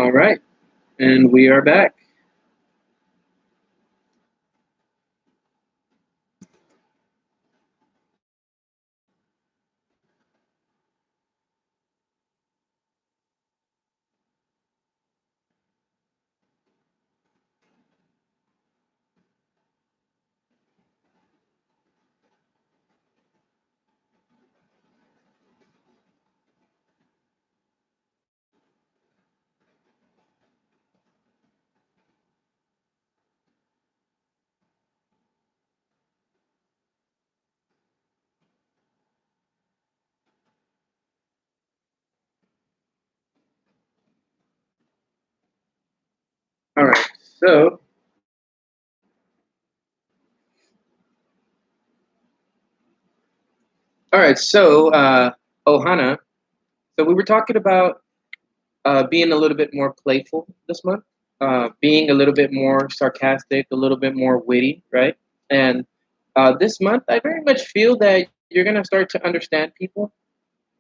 All right, and we are back. All right, so Ohana. So we were talking about being a little bit more playful this month, being a little bit more sarcastic, a little bit more witty, right? And this month, I very much feel that you're gonna start to understand people,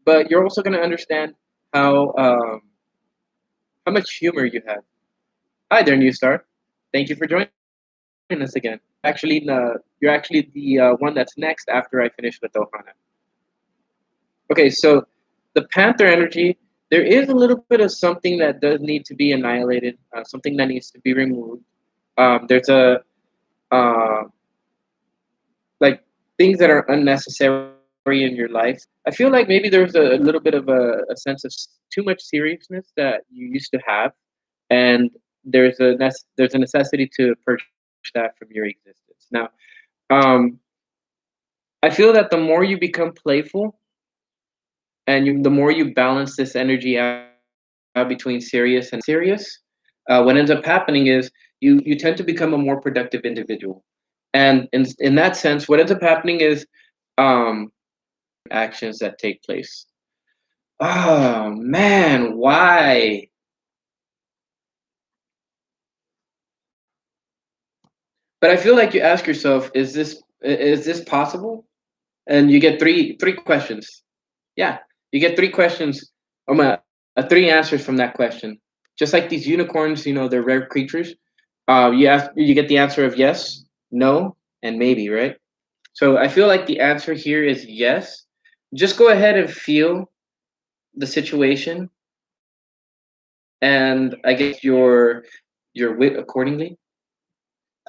but you're also gonna understand how how much humor you have. Hi there, new star. Thank you for joining us again. You're actually the one that's next after I finish with Ohana. Okay, so the Panther energy, there is a little bit of something that does need to be annihilated, something that needs to be removed. There's a uh, like things that are unnecessary in your life. I feel like maybe there's a little bit of a sense of too much seriousness that you used to have, and there's a necessity to purge that from your existence. Now, um, I feel that the more you become playful and the more you balance this energy out between serious and serious, what ends up happening is you tend to become a more productive individual. And in that sense, what ends up happening is actions that take place. Oh man, why? But I feel like you ask yourself, is this possible? And you get three questions. Yeah, you get three questions. Three answers from that question. Just like these unicorns, they're rare creatures. You get the answer of yes, no, and maybe, right? So I feel like the answer here is yes. Just go ahead and feel the situation, and I guess your wit accordingly.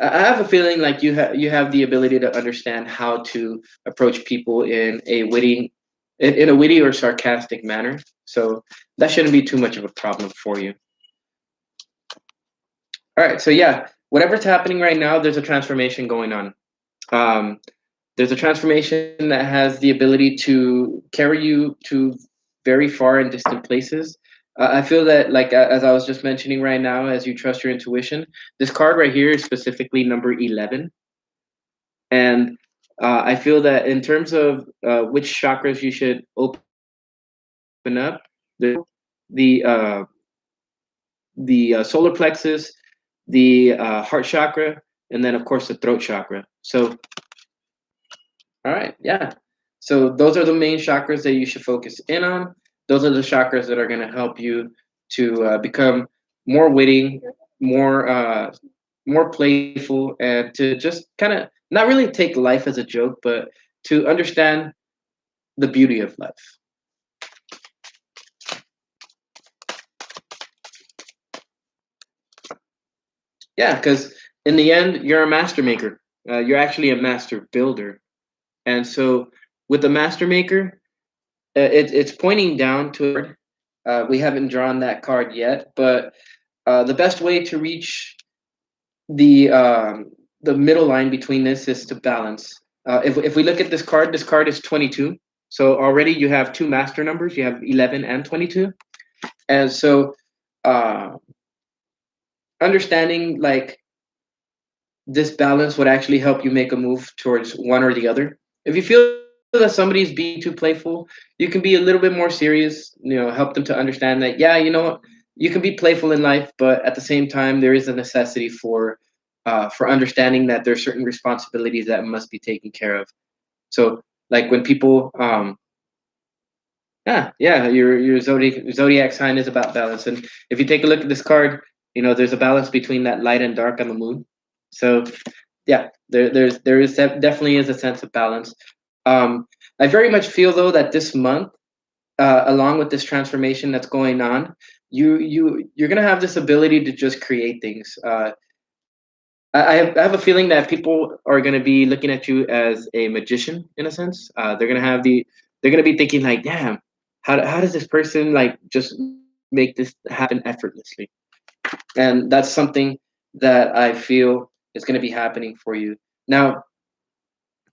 I have a feeling like you have the ability to understand how to approach people in a witty or sarcastic manner. So that shouldn't be too much of a problem for you. All right, so yeah, whatever's happening right now, there's a transformation going on. Um, there's a transformation that has the ability to carry you to very far and distant places. I feel that, like as I was just mentioning right now, as you trust your intuition, this card right here is specifically number 11, and I feel that in terms of which chakras you should open up, the uh, the solar plexus, the heart chakra, and then of course the throat chakra. So, all right, yeah. So those are the main chakras that you should focus in on. Those are the chakras that are going to help you to become more witty, more more playful, and to just kind of not really take life as a joke, but to understand the beauty of life. Yeah, because in the end, you're a master maker. You're actually a master builder. And so, with the master maker, it's pointing down to. We haven't drawn that card yet, but the best way to reach the um, the middle line between this is to balance. If we look at this card is 22. So already you have two master numbers. You have 11 and 22, and so uh, understanding like this balance would actually help you make a move towards one or the other. If you feel that somebody's being too playful, you can be a little bit more serious. Help them to understand that yeah, you know what, you can be playful in life, but at the same time, there is a necessity for understanding that there are certain responsibilities that must be taken care of. So, like when people Yeah. Your zodiac sign is about balance, and if you take a look at this card, there's a balance between that light and dark on the moon. So yeah, definitely is a sense of balance. Um, I very much feel though that this month, along with this transformation that's going on, you're gonna have this ability to just create things. I have a feeling that people are going to be looking at you as a magician in a sense. They're going to be thinking like, damn, how does this person like just make this happen effortlessly? And that's something that I feel is going to be happening for you. Now,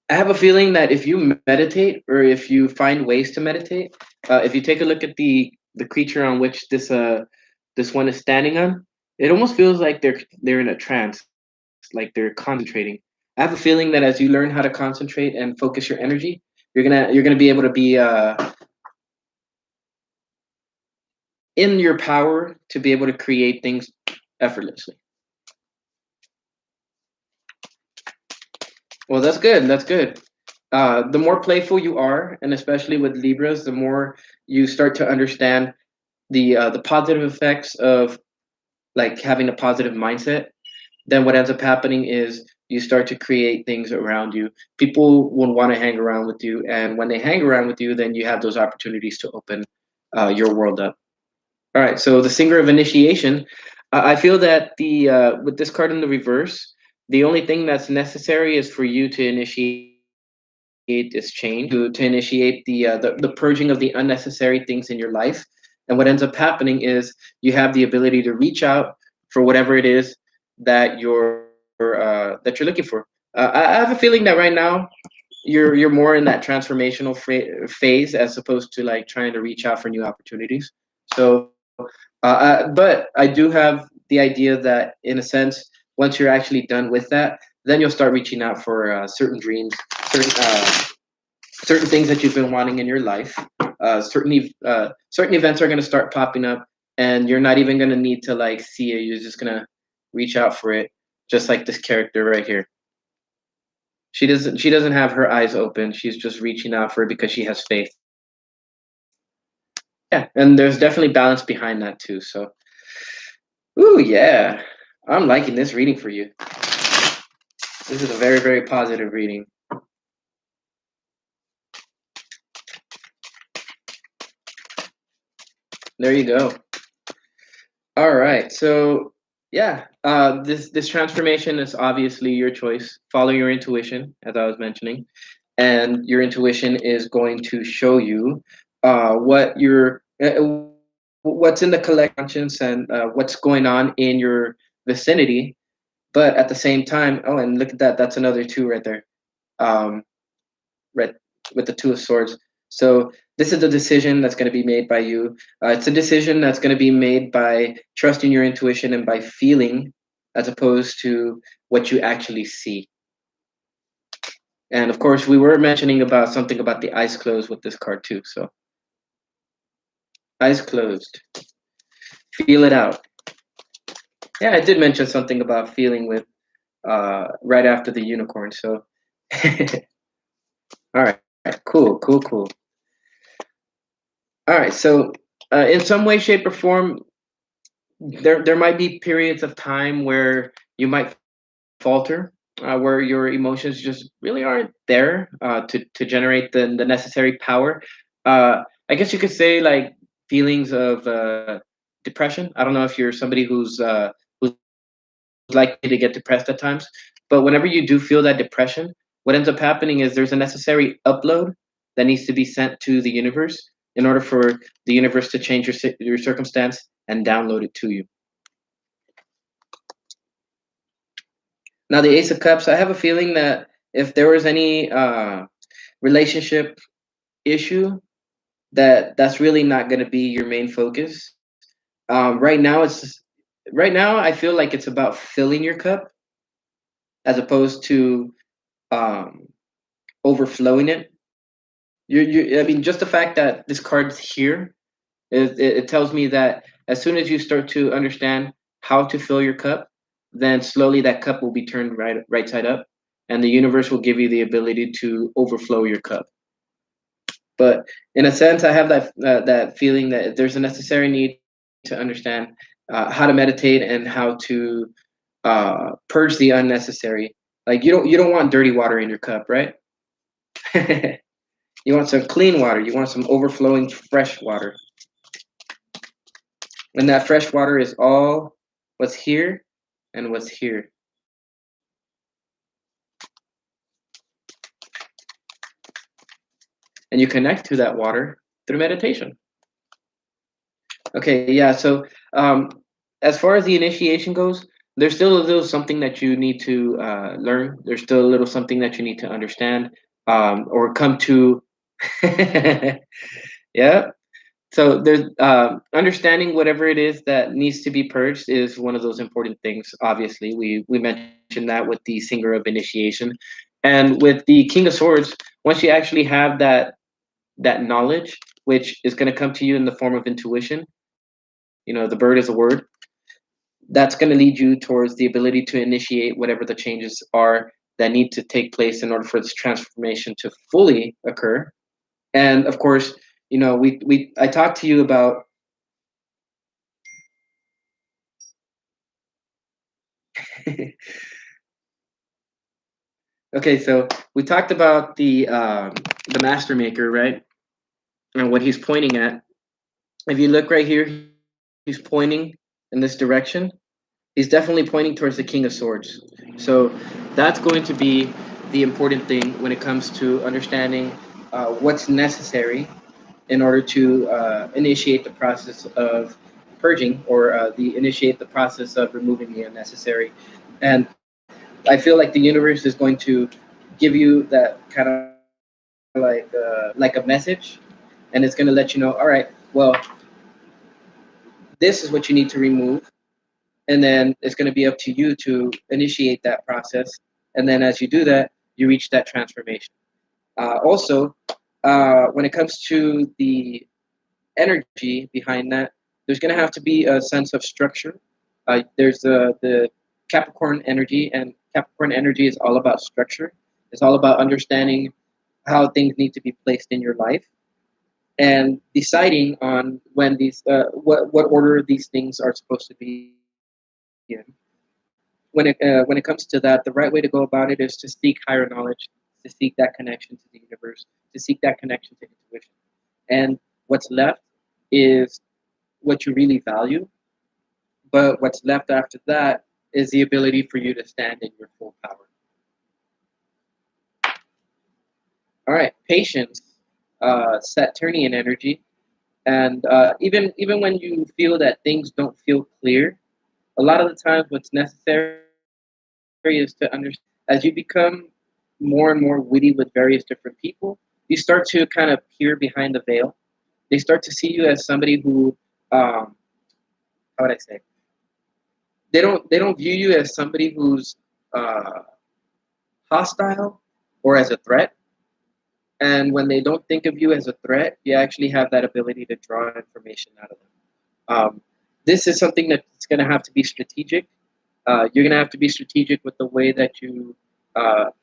I have a feeling that if you meditate or if you find ways to meditate, if you take a look at the creature on which this one is standing on, it almost feels like they're in a trance, like they're concentrating. I have a feeling that as you learn how to concentrate and focus your energy, you're gonna be able to be in your power to be able to create things effortlessly. Well, that's good. That's good. The more playful you are, and especially with Libras, the more you start to understand the positive effects of like having a positive mindset. Then what ends up happening is you start to create things around you. People will want to hang around with you, and when they hang around with you, then you have those opportunities to open your world up. All right, so the singer of initiation. I feel that the with this card in the reverse, the only thing that's necessary is for you to initiate this change, to initiate the purging of the unnecessary things in your life. And what ends up happening is you have the ability to reach out for whatever it is that you're looking for. I have a feeling that right now you're more in that transformational phase as opposed to like trying to reach out for new opportunities. So, but I do have the idea that in a sense, once you're actually done with that, then you'll start reaching out for certain dreams, certain things that you've been wanting in your life. Certain events are going to start popping up, and you're not even going to need to like see it. You're just going to reach out for it, just like this character right here. She doesn't have her eyes open. She's just reaching out for it because she has faith. Yeah, and there's definitely balance behind that too. So, ooh yeah, I'm liking this reading for you. This is a very very positive reading. There you go. All right, so yeah, this transformation is obviously your choice. Follow your intuition, as I was mentioning, and your intuition is going to show you what's in the collective conscience and what's going on in your vicinity. But at the same time, oh, and look at that, that's another two right there. Um, right with the two of swords. So this is a decision that's going to be made by you. It's a decision that's going to be made by trusting your intuition and by feeling as opposed to what you actually see. And of course, we were mentioning about something about the eyes closed with this card too. So eyes closed, feel it out. Yeah, I did mention something about feeling with right after the unicorn. So all right, cool. All right, so in some way, shape, or form, there might be periods of time where you might falter, where your emotions just really aren't there to generate the necessary power. I guess you could say like feelings of depression. I don't know if you're somebody who's likely to get depressed at times, but whenever you do feel that depression, what ends up happening is there's a necessary upload that needs to be sent to the universe in order for the universe to change your circumstance and download it to you. Now, the Ace of Cups, I have a feeling that if there was any relationship issue, that's really not going to be your main focus. Right now, I feel like it's about filling your cup as opposed to um, overflowing it. I mean, just the fact that this card's here, it tells me that as soon as you start to understand how to fill your cup, then slowly that cup will be turned right side up, and the universe will give you the ability to overflow your cup. But in a sense, I have that feeling that there's a necessary need to understand how to meditate and how to purge the unnecessary. Like you don't want dirty water in your cup, right? You want some clean water. You want some overflowing fresh water, and that fresh water is all what's here and what's here. And you connect to that water through meditation. Okay, yeah. So, as far as the initiation goes, there's still a little something that you need to learn. There's still a little something that you need to understand or come to. Yeah. So there's understanding whatever it is that needs to be purged is one of those important things. Obviously, we mentioned that with the Singer of Initiation, and with the King of Swords. Once you actually have that knowledge, which is going to come to you in the form of intuition. The bird is a word that's going to lead you towards the ability to initiate whatever the changes are that need to take place in order for this transformation to fully occur. And of course, we I talked to you about. Okay, so we talked about the master maker, right? And what he's pointing at. If you look right here, he's pointing in this direction. He's definitely pointing towards the King of Swords. So that's going to be the important thing when it comes to understanding what's necessary in order to initiate the process of purging or the initiate the process of removing the unnecessary. And I feel like the universe is going to give you that kind of like a message, and it's going to let you know, all right, well, this is what you need to remove, and then it's going to be up to you to initiate that process. And then as you do that, you reach that transformation. Also, when it comes to the energy behind that, there's going to have to be a sense of structure. There's the Capricorn energy, and Capricorn energy is all about structure. It's all about understanding how things need to be placed in your life and deciding on when what order these things are supposed to be in. When it comes to that, the right way to go about it is to seek higher knowledge, to seek that connection to the universe, to seek that connection to intuition. And what's left is what you really value, but what's left after that is the ability for you to stand in your full power. All right, patience, Saturnian energy, and even when you feel that things don't feel clear, a lot of the times what's necessary is to understand as you become more and more witty with various different people, you start to kind of peer behind the veil. They start to see you as somebody who, um, how would I say, they don't view you as somebody who's uh, hostile or as a threat. And when they don't think of you as a threat, you actually have that ability to draw information out of them. Um, this is something that's going to have to be strategic. You're going to have to be strategic with the way that you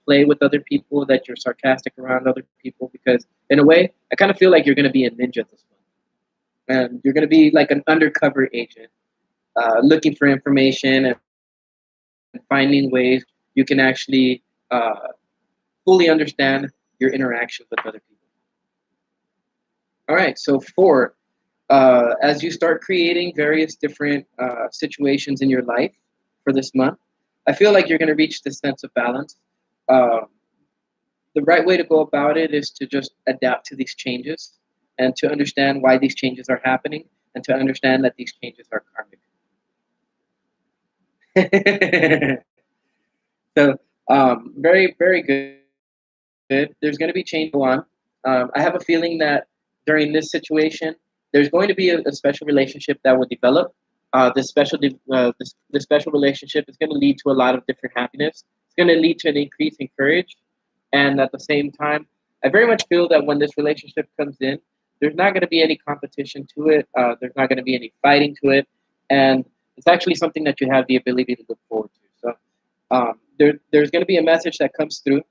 play with other people, that you're sarcastic around other people, because in a way, I kind of feel like you're going to be a ninja this month. And you're going to be like an undercover agent, looking for information and finding ways you can actually uh, fully understand your interactions with other people. All right, so four, as you start creating various different situations in your life for this month, I feel like you're going to reach this sense of balance. Um, the right way to go about it is to just adapt to these changes and to understand why these changes are happening and to understand that these changes are karmic. So, very, very good. There's going to be change as we go on. I have a feeling that during this situation, there's going to be a special relationship that will develop. This special relationship is going to lead to a lot of different happiness. It's going to lead to an increase in courage, and at the same time, I very much feel that when this relationship comes in, there's not going to be any competition to it. There's not going to be any fighting to it, and it's actually something that you have the ability to look forward to. So there's going to be a message that comes through.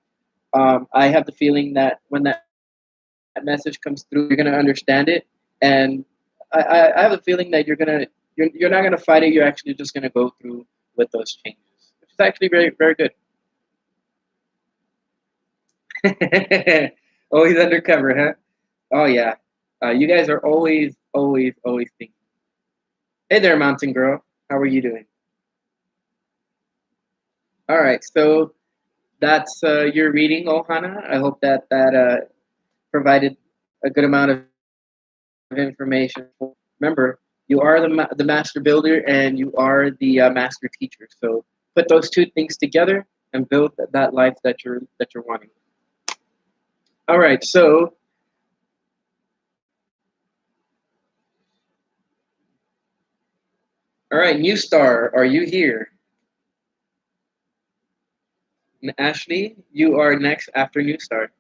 I have the feeling that when that message comes through, that message comes through, you're gonna understand it, and I have a feeling that you're not gonna fight it. You're actually just gonna go through with those changes, which is actually very very good. Always undercover, huh? Oh yeah. You guys are always thinking. Hey there, mountain girl. How are you doing? All right. So that's your reading, Ohana. I hope that provided a good amount of information. Remember, you are the master builder and you are the master teacher. So put those two things together and build that life that you're wanting. All right. So all right, New Star, are you here? And Ashley, you are next after New Star.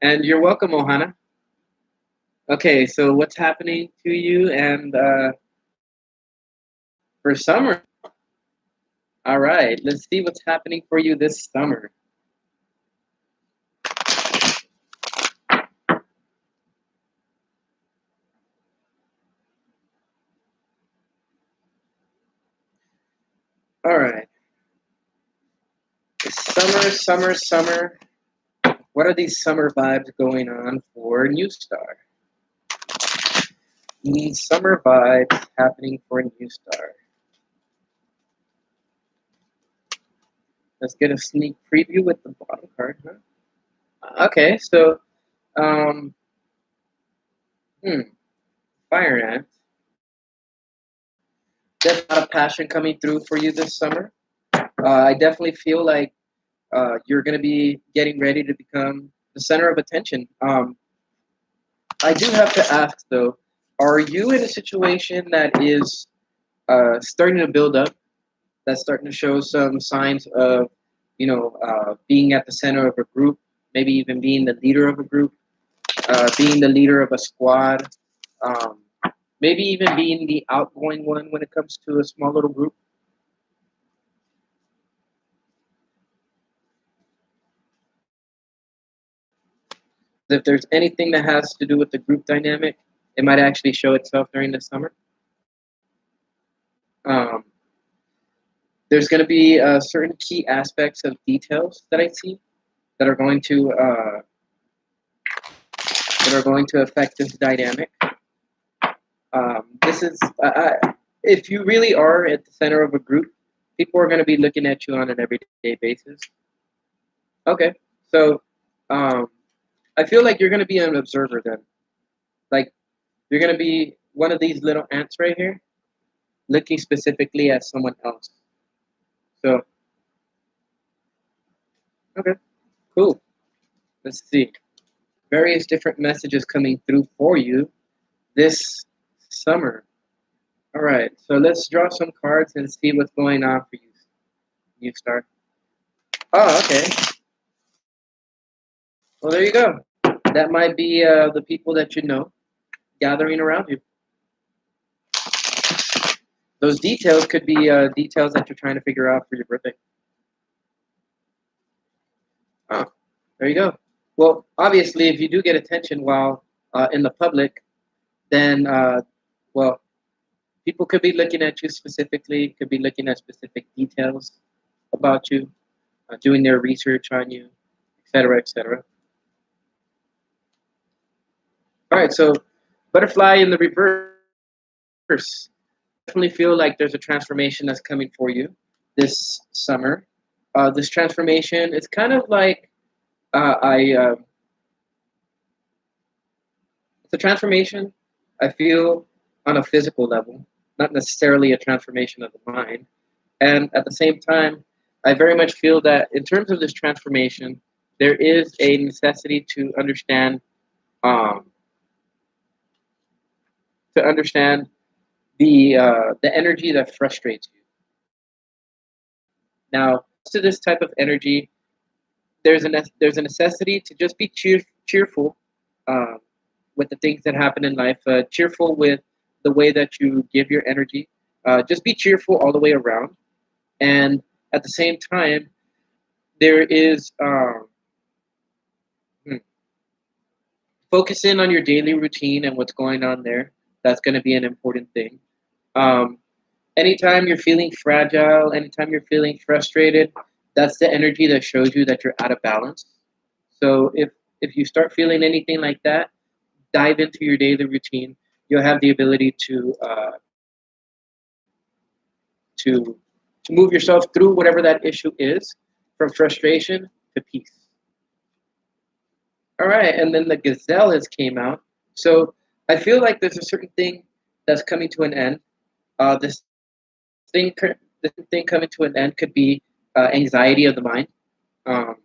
And you're welcome, Ohana. Okay, so what's happening to you and for summer? All right, let's see what's happening for you this summer. All right, summer. What are these summer vibes going on for New Star? Summer vibes happening for New Star. Let's get a sneak preview with the bottom card, huh? Okay, so um, hmm, Fire Ant. There's a lot of passion coming through for you this summer. I definitely feel like you're going to be getting ready to become the center of attention. I do have to ask though, are you in a situation that is starting to build up? That's starting to show some signs of, being at the center of a group, maybe even being the leader of a group, being the leader of a squad, um, maybe even being the outgoing one when it comes to a small little group. If there's anything that has to do with the group dynamic, it might actually show itself during the summer. Um, there's going to be certain key aspects of details that I see that are going to affect this dynamic. This is if you really are at the center of a group, people are going to be looking at you on an everyday basis. Okay, so um, I feel like you're going to be an observer then. Like you're going to be one of these little ants right here, looking specifically at someone else. So okay, cool. Let's see. Various different messages coming through for you this summer. All right, so let's draw some cards and see what's going on for you. You start. Oh, okay. Well, there you go. That might be the people that you know gathering around you. Those details could be details that you're trying to figure out for your birthday. Oh, there you go. Well, obviously, if you do get attention while in the public, then, well, people could be looking at you specifically, could be looking at specific details about you, doing their research on you, et cetera, et cetera. All right, so butterfly in the reverse. Definitely feel like there's a transformation that's coming for you this summer. This transformation, it's kind of like it's a transformation I feel on a physical level, not necessarily a transformation of the mind. And at the same time, I very much feel that in terms of this transformation, there is a necessity um, to understand the energy that frustrates you. Now, to this type of energy, there's a necessity to just be cheerful um, with the things that happen in life. Cheerful with the way that you give your energy. Just be cheerful all the way around, and at the same time, there is hmm, Focus in on your daily routine and what's going on there. That's going to be an important thing. Um, Anytime you're feeling fragile, anytime you're feeling frustrated, that's the energy that shows you that you're out of balance. So if you start feeling anything like that, dive into your daily routine. You'll have the ability to to move yourself through whatever that issue is, from frustration to peace. All right, and then the gazelle has came out. So I feel like there's a certain thing that's coming to an end. This thing coming to an end could be anxiety of the mind. Um,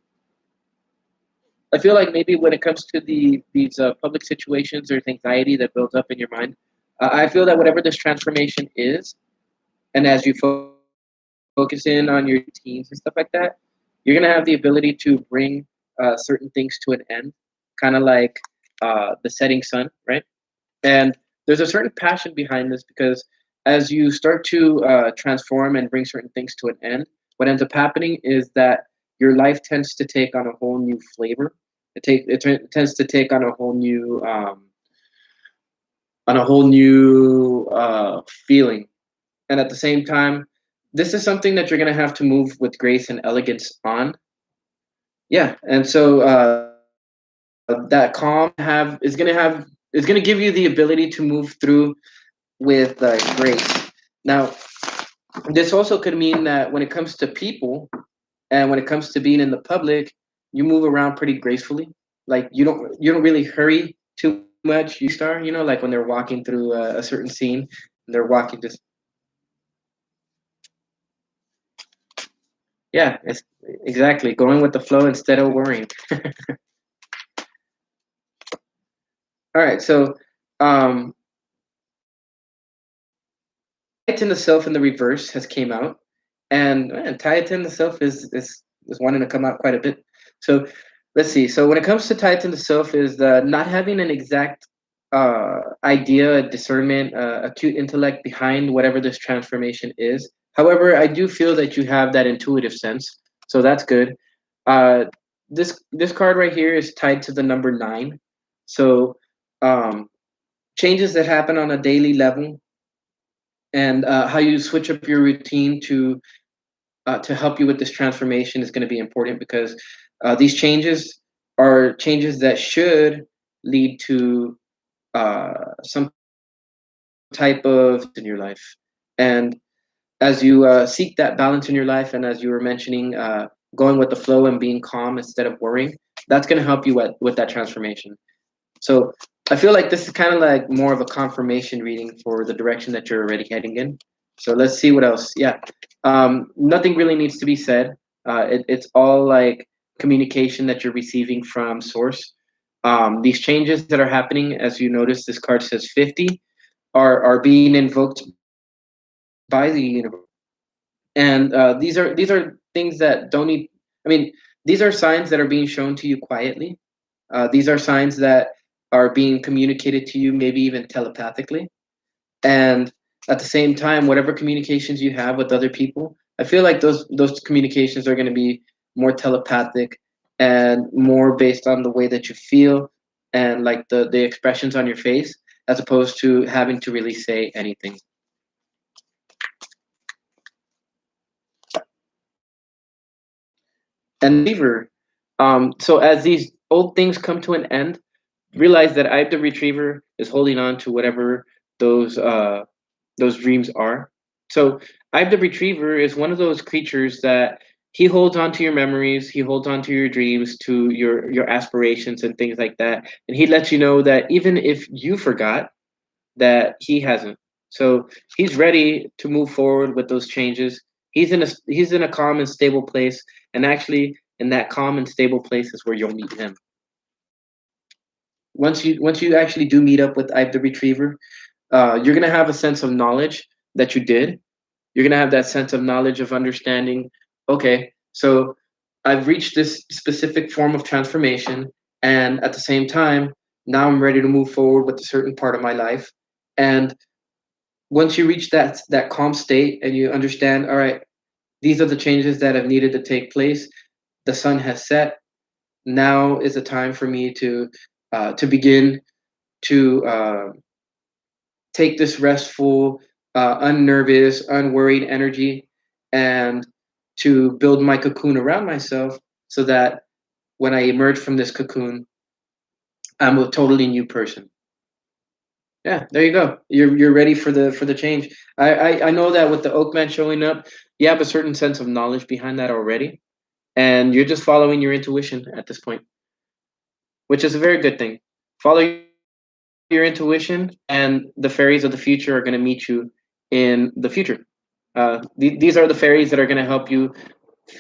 I feel like maybe when it comes to these public situations, there's anxiety that builds up in your mind. I feel that whatever this transformation is, and as you focus in on your routines and stuff like that, you're gonna have the ability to bring certain things to an end, kind of like the setting sun, right? And there's a certain passion behind this because as you start to transform and bring certain things to an end, what ends up happening is that your life tends to take on a whole new flavor. It tends to take on a whole new feeling, and at the same time, this is something that you're gonna have to move with grace and elegance on. Yeah, and so that calm is gonna give you the ability to move through with grace. Now, this also could mean that when it comes to people and when it comes to being in the public, you move around pretty gracefully. Like you don't really hurry too much. You usually star, like when they're walking through a certain scene, and they're walking just yeah, it's exactly going with the flow instead of worrying. All right, so um, Titan the Self in the reverse has came out, and man, Titan the Self is wanting to come out quite a bit. So let's see. So when it comes to Titan the Self, is not having an exact idea, discernment, acute intellect behind whatever this transformation is. However, I do feel that you have that intuitive sense, so that's good. Uh, this card right here is tied to the number 9, so um, changes that happen on a daily level and how you switch up your routine to help you with this transformation is going to be important because these changes are changes that should lead to some type of balance in your life. And as you seek that balance in your life, and as you were mentioning, going with the flow and being calm instead of worrying, that's going to help you with that transformation. So I feel like this is kind of like more of a confirmation reading for the direction that you're already heading in. So let's see what else. Yeah, nothing really needs to be said. It's all like communication that you're receiving from source. These changes that are happening, as you notice, this card says 50, are being invoked by the universe, and these are things that don't need. I mean, these are signs that are being shown to you quietly. These are signs that are being communicated to you, maybe even telepathically. And at the same time, whatever communications you have with other people, I feel like those communications are going to be more telepathic and more based on the way that you feel and like the expressions on your face, as opposed to having to really say anything. And then the retriever. So as these old things come to an end, realize that I, the retriever, is holding on to whatever those uh, those dreams are. So I, the retriever, is one of those creatures that he holds on to your memories, he holds on to your dreams, to your aspirations and things like that, and he lets you know that even if you forgot, that he hasn't. So he's ready to move forward with those changes. He's in a calm and stable place, and actually, in that calm and stable place is where you'll meet him. Once you actually do meet up with Ive the Retriever, you're gonna have a sense of knowledge that you did. You're gonna have that sense of knowledge of understanding. Okay, so I've reached this specific form of transformation, and at the same time, now I'm ready to move forward with a certain part of my life. And once you reach that calm state and you understand, all right, these are the changes that have needed to take place. The sun has set. Now is the time for me to to begin to take this restful, unnervous, unworried energy and to build my cocoon around myself so that when I emerge from this cocoon, I'm a totally new person. Yeah, there you go. You're ready for the change. I know that with the Oak Man showing up, you have a certain sense of knowledge behind that already, and you're just following your intuition at this point, which is a very good thing. Follow your intuition, and the fairies of the future are going to meet you in the future. These are the fairies that are going to help you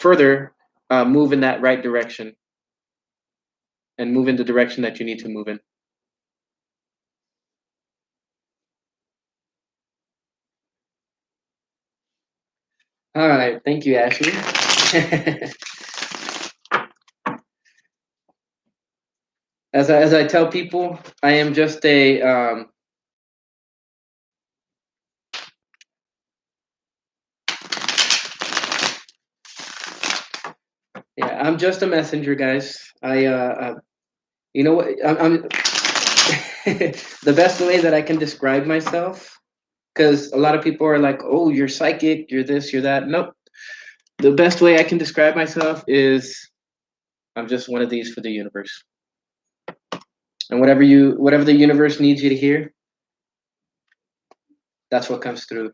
further move in that right direction and move in the direction that you need to move in. All right, thank you, Ashley. As I tell people, I am just a yeah, I'm just a messenger, guys. You know what? I'm the best way that I can describe myself, because a lot of people are like, "Oh, you're psychic, you're this, you're that." Nope. The best way I can describe myself is I'm just one of these for the universe. And whatever the universe needs you to hear, that's what comes through.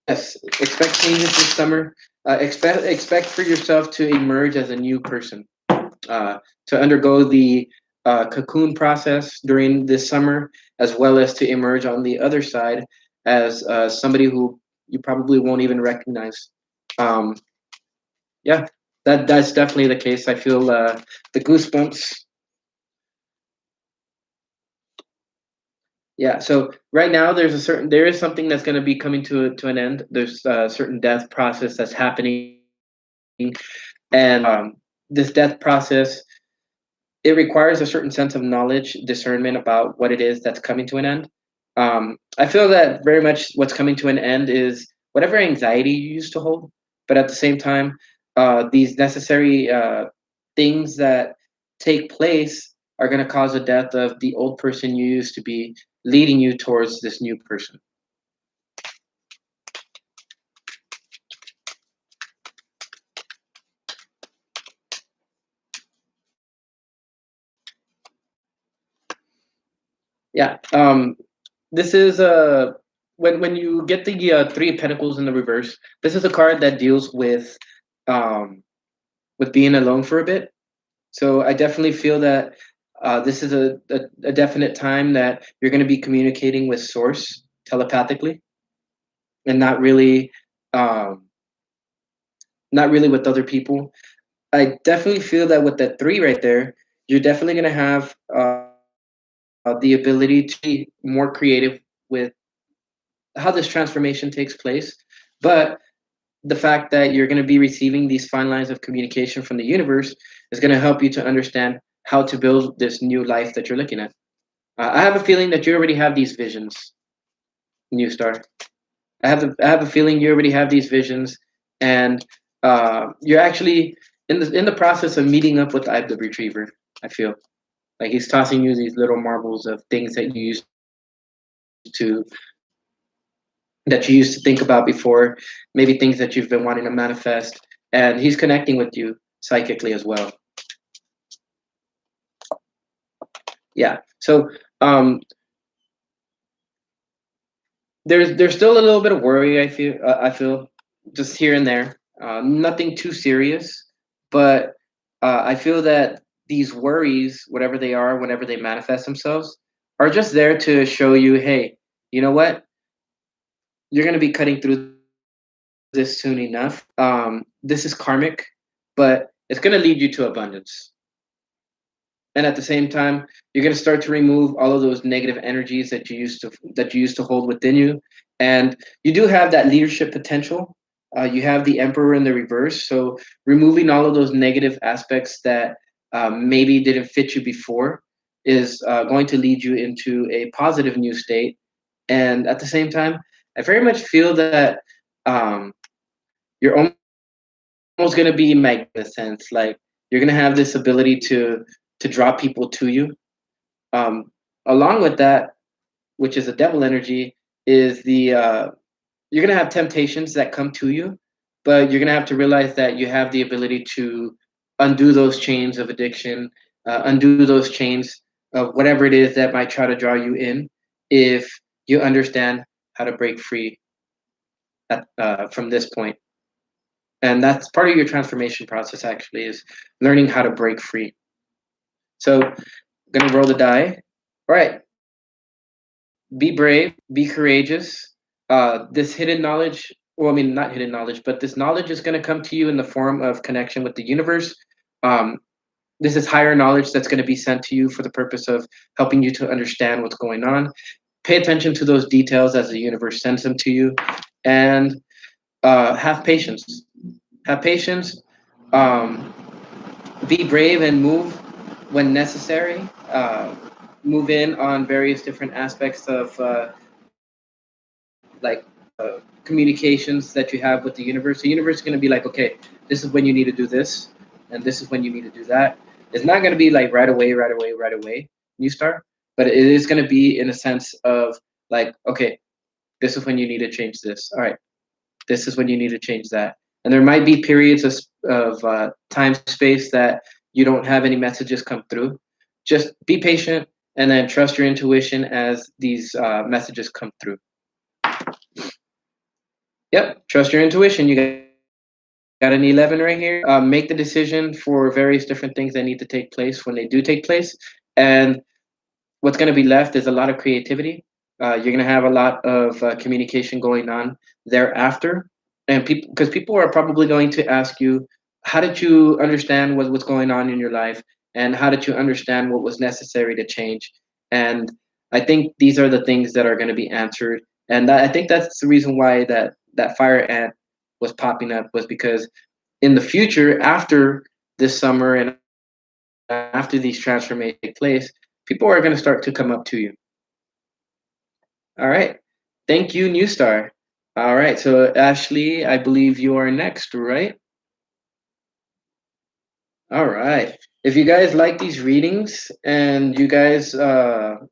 Yes, expect changes this summer. Expect for yourself to emerge as a new person. To undergo the cocoon process during this summer, as well as to emerge on the other side as somebody who you probably won't even recognize. Um, yeah, that's definitely the case. I feel the goosebumps. Yeah. So right now, there is something that's going to be coming to an end. There's a certain death process that's happening, and this death process, it requires a certain sense of knowledge, discernment about what it is that's coming to an end. I feel that very much what's coming to an end is whatever anxiety you used to hold, but at the same time, these necessary things that take place are going to cause the death of the old person you used to be, leading you towards this new person. Yeah. This is when you get the three of pentacles in the reverse. This is a card that deals um, with being alone for a bit. So I definitely feel that this is a definite time that you're going to be communicating with source telepathically and um, not really with other people. I definitely feel that with that three right there, you're definitely going to have the ability to be more creative with how this transformation takes place. But the fact that you're going to be receiving these fine lines of communication from the universe is going to help you to understand how to build this new life that you're looking at. I have a feeling that you already have these visions, New Star. I have a feeling you already have these visions, and you're actually in the process of meeting up with the Retriever. I feel like he's tossing you these little marbles of things to that you used to think about before, maybe things that you've been wanting to manifest, and he's connecting with you psychically as well. Yeah. So um, there's still a little bit of worry. I feel just here and there. Nothing too serious, but I feel that these worries, whatever they are, whenever they manifest themselves, are just there to show you, hey, you know what? You're going to be cutting through this soon enough. This is karmic, but it's going to lead you to abundance. And at the same time, you're going to start to remove all of those negative energies that you used to hold within you, and you do have that leadership potential. You have the emperor in the reverse, so removing all of those negative aspects that maybe didn't fit you before is going to lead you into a positive new state. And at the same time, I very much feel that um, you're almost going to be magnetic in a sense, like you're going to have this ability to draw people to you. Um, Along with that, which is a devil energy, is the you're gonna have temptations that come to you, but you're gonna have to realize that you have the ability to undo those chains of addiction, undo those chains of whatever it is that might try to draw you in, if you understand how to break free from this point. And that's part of your transformation process. Actually, is learning how to break free. So, I'm gonna roll the die. All right, be brave, be courageous. This hidden knowledge, well, I mean, not hidden knowledge, but this knowledge is going to come to you in the form of connection with the universe. Um, this is higher knowledge that's going to be sent to you for the purpose of helping you to understand what's going on. Pay attention to those details as the universe sends them to you, and have patience. Have patience. Um, be brave and move when necessary. Move in on various different aspects of communications that you have with the universe. The universe is going to be like, okay, this is when you need to do this, and this is when you need to do that. It's not going to be like right away, right away, right away, new start, but it is going to be in a sense of like, okay, this is when you need to change this. All right, this is when you need to change that. And there might be periods of time space that you don't have any messages come through. Just be patient and then trust your intuition as these messages come through. Yep, trust your intuition. You got an 11 right here. Make the decision for various different things that need to take place when they do take place. And what's going to be left is a lot of creativity. You're going to have a lot of communication going on thereafter. And people, because people are probably going to ask you, how did you understand what's going on in your life? And how did you understand what was necessary to change? And I think these are the things that are going to be answered. And I think that's the reason why that fire ant was popping up, was because in the future, after this summer and after these transformations take place, people are going to start to come up to you. All right. Thank you, New Star. All right. So, Ashley, I believe you are next, right? All right. If you guys like these readings and you guys are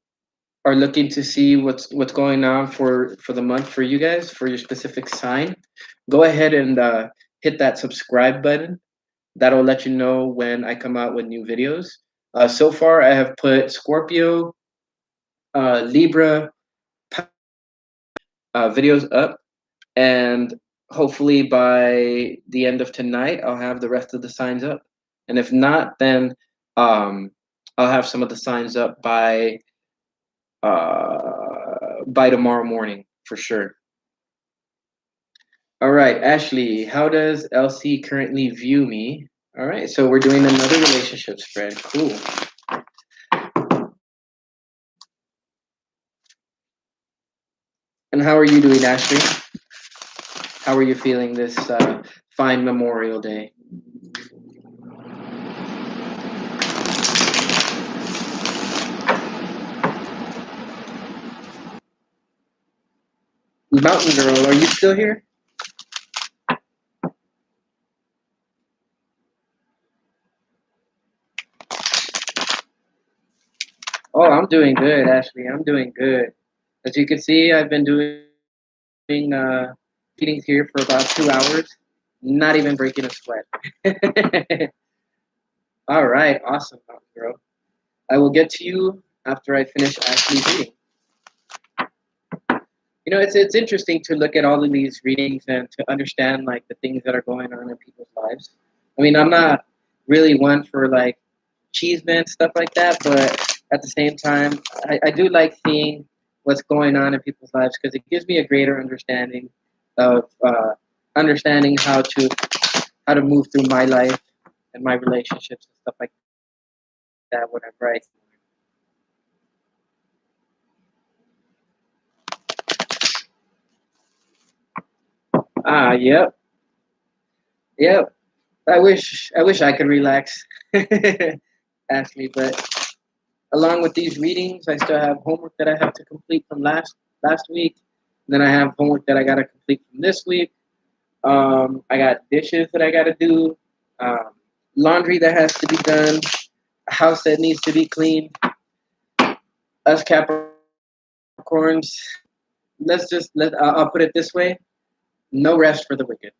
looking to see what's going on for the month for you guys, for your specific sign, go ahead and hit that subscribe button. That'll let you know when I come out with new videos. So far, I have put Scorpio, Libra videos up, and hopefully by the end of tonight, I'll have the rest of the signs up. And if not, then um, I'll have some of the signs up by tomorrow morning for sure. All right, Ashley, how does LC currently view me? All right, so we're doing another relationship spread. Cool. And how are you doing, Ashley? How are you feeling this fine Memorial Day? Mountain Girl, are you still here? Oh, I'm doing good, Ashley. I'm doing good. As you can see, I've been doing meetings here for about 2 hours, not even breaking a sweat. All right, awesome, Mountain Girl. I will get to you after I finish Ashley's reading. You know, it's interesting to look at all of these readings and to understand like the things that are going on in people's lives. I mean, I'm not really one for like achievement stuff like that, but at the same time, I do like seeing what's going on in people's lives because it gives me a greater understanding of understanding how to move through my life and my relationships and stuff like that whenever I. Yep, yep. I wish I could relax, Ashley, but along with these readings, I still have homework that I have to complete from last week. Then I have homework that I gotta complete from this week. I got dishes that I gotta do, um, laundry that has to be done, a house that needs to be cleaned. Us Capricorns, let's just I'll put it this way: no rest for the wicked.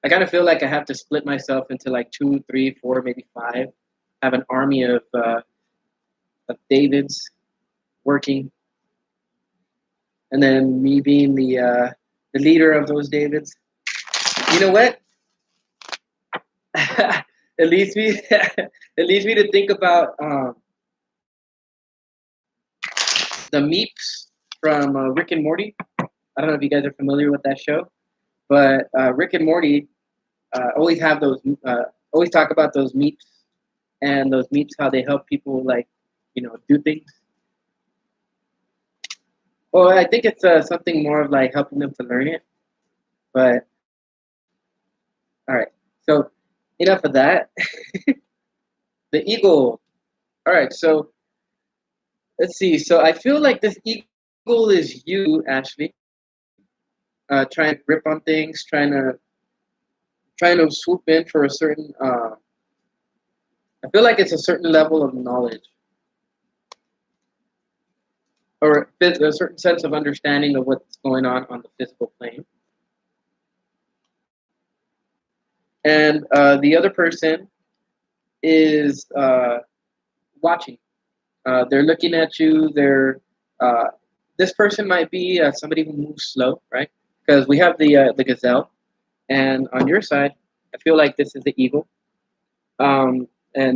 I kind of feel like I have to split myself into like two, three, four, maybe five. Have an army of Davids working, and then me being the leader of those Davids. You know what? It leads me it leads me to think about the Meeps from Rick and Morty. I don't know if you guys are familiar with that show, but Rick and Morty always have those always talk about those Meeps and those Meeps how they help people like do things. Well, I think it's something more of like helping them to learn it. But all right, so enough of that. The eagle. All right, so let's see. So I feel like this eagle is you, Ashley, trying to grip on things, trying to swoop in for a certain. I feel like it's a certain level of knowledge or a certain sense of understanding of what's going on the physical plane. And the other person is watching. They're looking at you. Uh, this person might be somebody who moves slow, right? Because we have the gazelle, and on your side, I feel like this is the eagle. And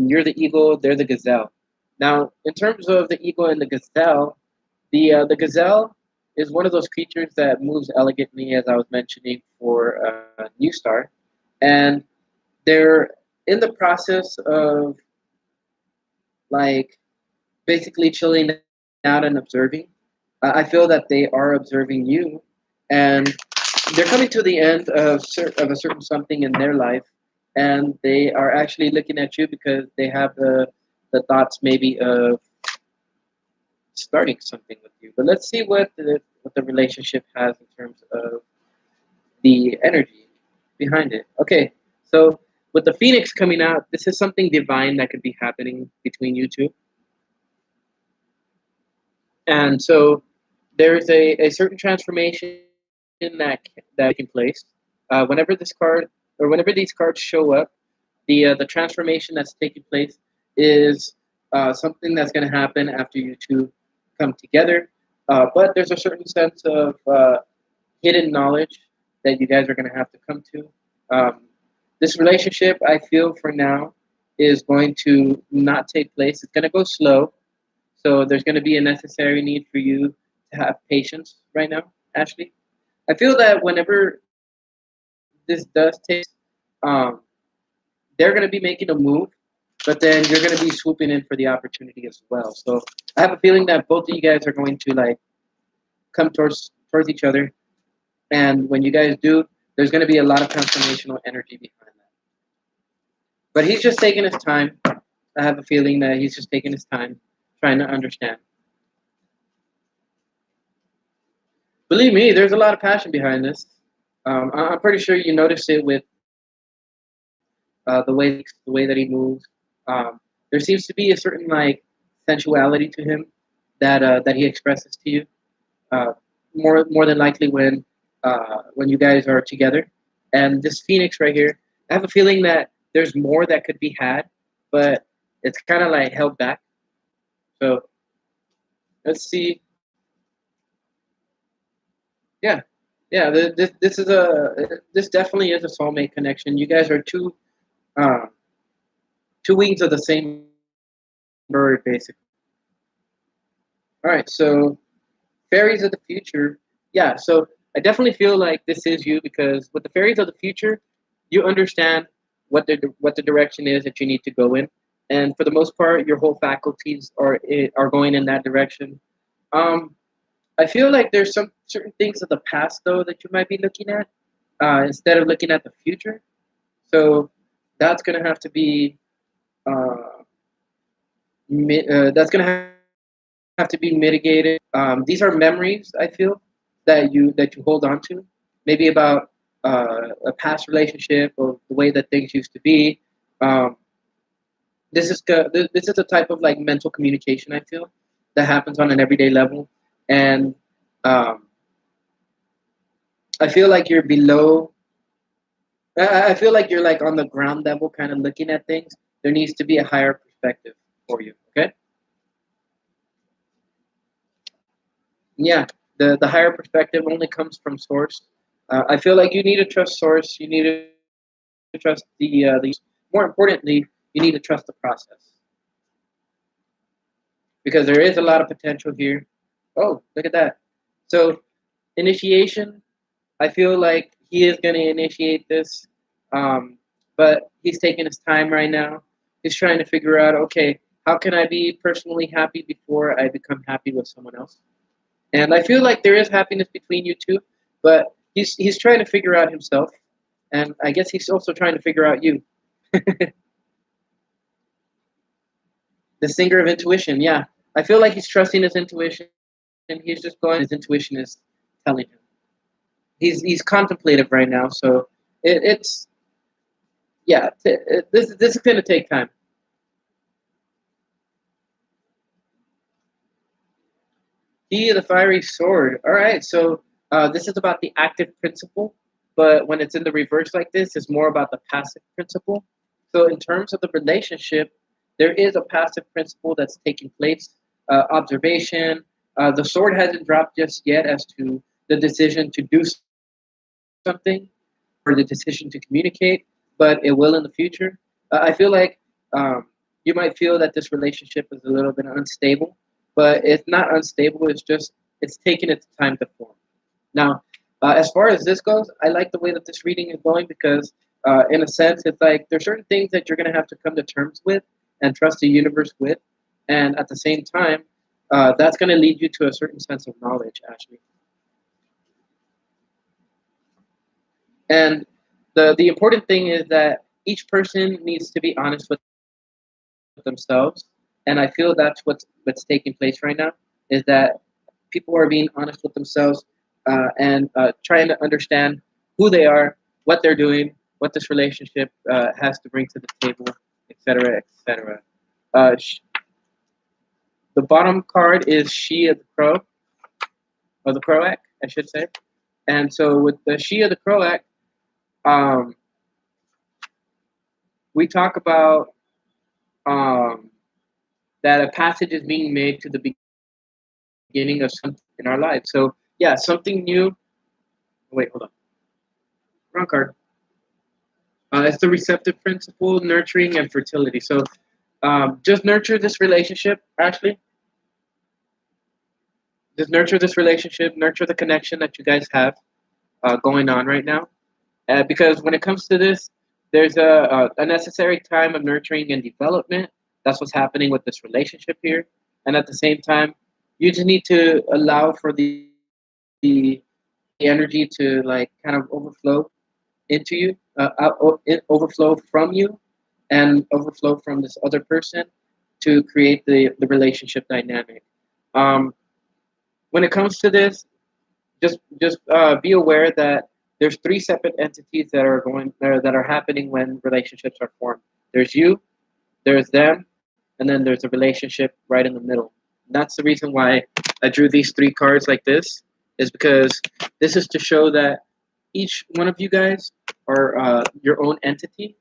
you're the eagle. They're the gazelle. Now, in terms of the eagle and the gazelle, the gazelle is one of those creatures that moves elegantly, as I was mentioning for New Star, and they're in the process of like basically chilling out and observing. I feel that they are observing you, and they're coming to the end of a certain something in their life, and they are actually looking at you because they have the thoughts maybe of starting something with you. But let's see what the relationship has in terms of the energy behind it. Okay, so with the phoenix coming out, this is something divine that could be happening between you two. And so there's a certain transformation that taking place. Whenever this card or whenever these cards show up, the transformation that's taking place is something that's going to happen after you two come together. But there's a certain sense of hidden knowledge that you guys are going to have to come to. Um, this relationship, I feel for now, is going to not take place. It's going to go slow. So there's going to be a necessary need for you to have patience right now, Ashley. I feel that whenever this does take place, um, they're going to be making a move, but then you're going to be swooping in for the opportunity as well. So I have a feeling that both of you guys are going to like come towards each other, and when you guys do, there's going to be a lot of transformational energy behind that. But he's just taking his time. I have a feeling that he's just taking his time, trying to understand. Believe me, there's a lot of passion behind this. I'm pretty sure you noticed it with the way the way that he moves. There seems to be a certain like sensuality to him that he expresses to you. Uh, more than likely when you guys are together. And this phoenix right here, I have a feeling that there's more that could be had, but it's kind of like held back. So let's see. Yeah, yeah. This definitely is a soulmate connection. You guys are uh, two wings of the same bird, basically. All right, so fairies of the future. Yeah, so I definitely feel like this is you because with the fairies of the future, you understand what the direction is that you need to go in, and for the most part, your whole faculties are going in that direction. Um, I feel like there's some certain things of the past though that you might be looking at instead of looking at the future. So that's gonna have to be uh, that's gonna have to be mitigated. These are memories I feel that you hold on to, maybe about a past relationship or the way that things used to be. Um, this is a type of like mental communication I feel that happens on an everyday level, and um, I feel like you're below. I feel like you're like on the ground level, kind of looking at things. There needs to be a higher perspective for you. Okay. Yeah, the higher perspective only comes from source. I feel like you need to trust source. You need to trust the universe. More importantly, you need to trust the process because there is a lot of potential here. Oh, look at that. So initiation. I feel like he is going to initiate this, um, but he's taking his time right now. He's trying to figure out, okay, how can I be personally happy before I become happy with someone else? And I feel like there is happiness between you two, but he's trying to figure out himself, and I guess he's also trying to figure out you. The singer of intuition, yeah. I feel like he's trusting his intuition. He's just going. His intuition is telling him. He's contemplative right now, so it's yeah. This is gonna take time. Key of the fiery sword. All right, so this is about the active principle, but when it's in the reverse like this, it's more about the passive principle. So in terms of the relationship, there is a passive principle that's taking place. Observation. The sword hasn't dropped just yet as to the decision to do something or the decision to communicate, but it will in the future. I feel like um, you might feel that this relationship is a little bit unstable, but it's not unstable. It's just it's taking its time to form. Now, as far as this goes, I like the way that this reading is going because, in a sense, it's like there's certain things that you're going to have to come to terms with and trust the universe with, and at the same time, that's going to lead you to a certain sense of knowledge, Ashley. And the important thing is that each person needs to be honest with themselves. And I feel that's what's taking place right now is that people are being honest with themselves and trying to understand who they are, what they're doing, what this relationship has to bring to the table, etc., etc. The bottom card is She of the Crow, or the Croat, I should say. And so with the She of the Croat, um, we talk about um, that a passage is being made to the beginning of something in our lives. So yeah, something new. Wait, hold on. Wrong card. It's the receptive principle, nurturing, and fertility. So just nurture this relationship, Ashley. Just nurture this relationship, nurture the connection that you guys have going on right now. Because when it comes to this, there's a necessary time of nurturing and development. That's what's happening with this relationship here. And at the same time, you just need to allow for the, the energy to like kind of overflow into you, overflow from you, and overflow from this other person to create the relationship dynamic. Um, when it comes to this, just be aware that there's three separate entities that are going that are happening when relationships are formed. There's you, there's them, and then there's a relationship right in the middle. And that's the reason why I drew these three cards like this, is because this is to show that each one of you guys are your own entity,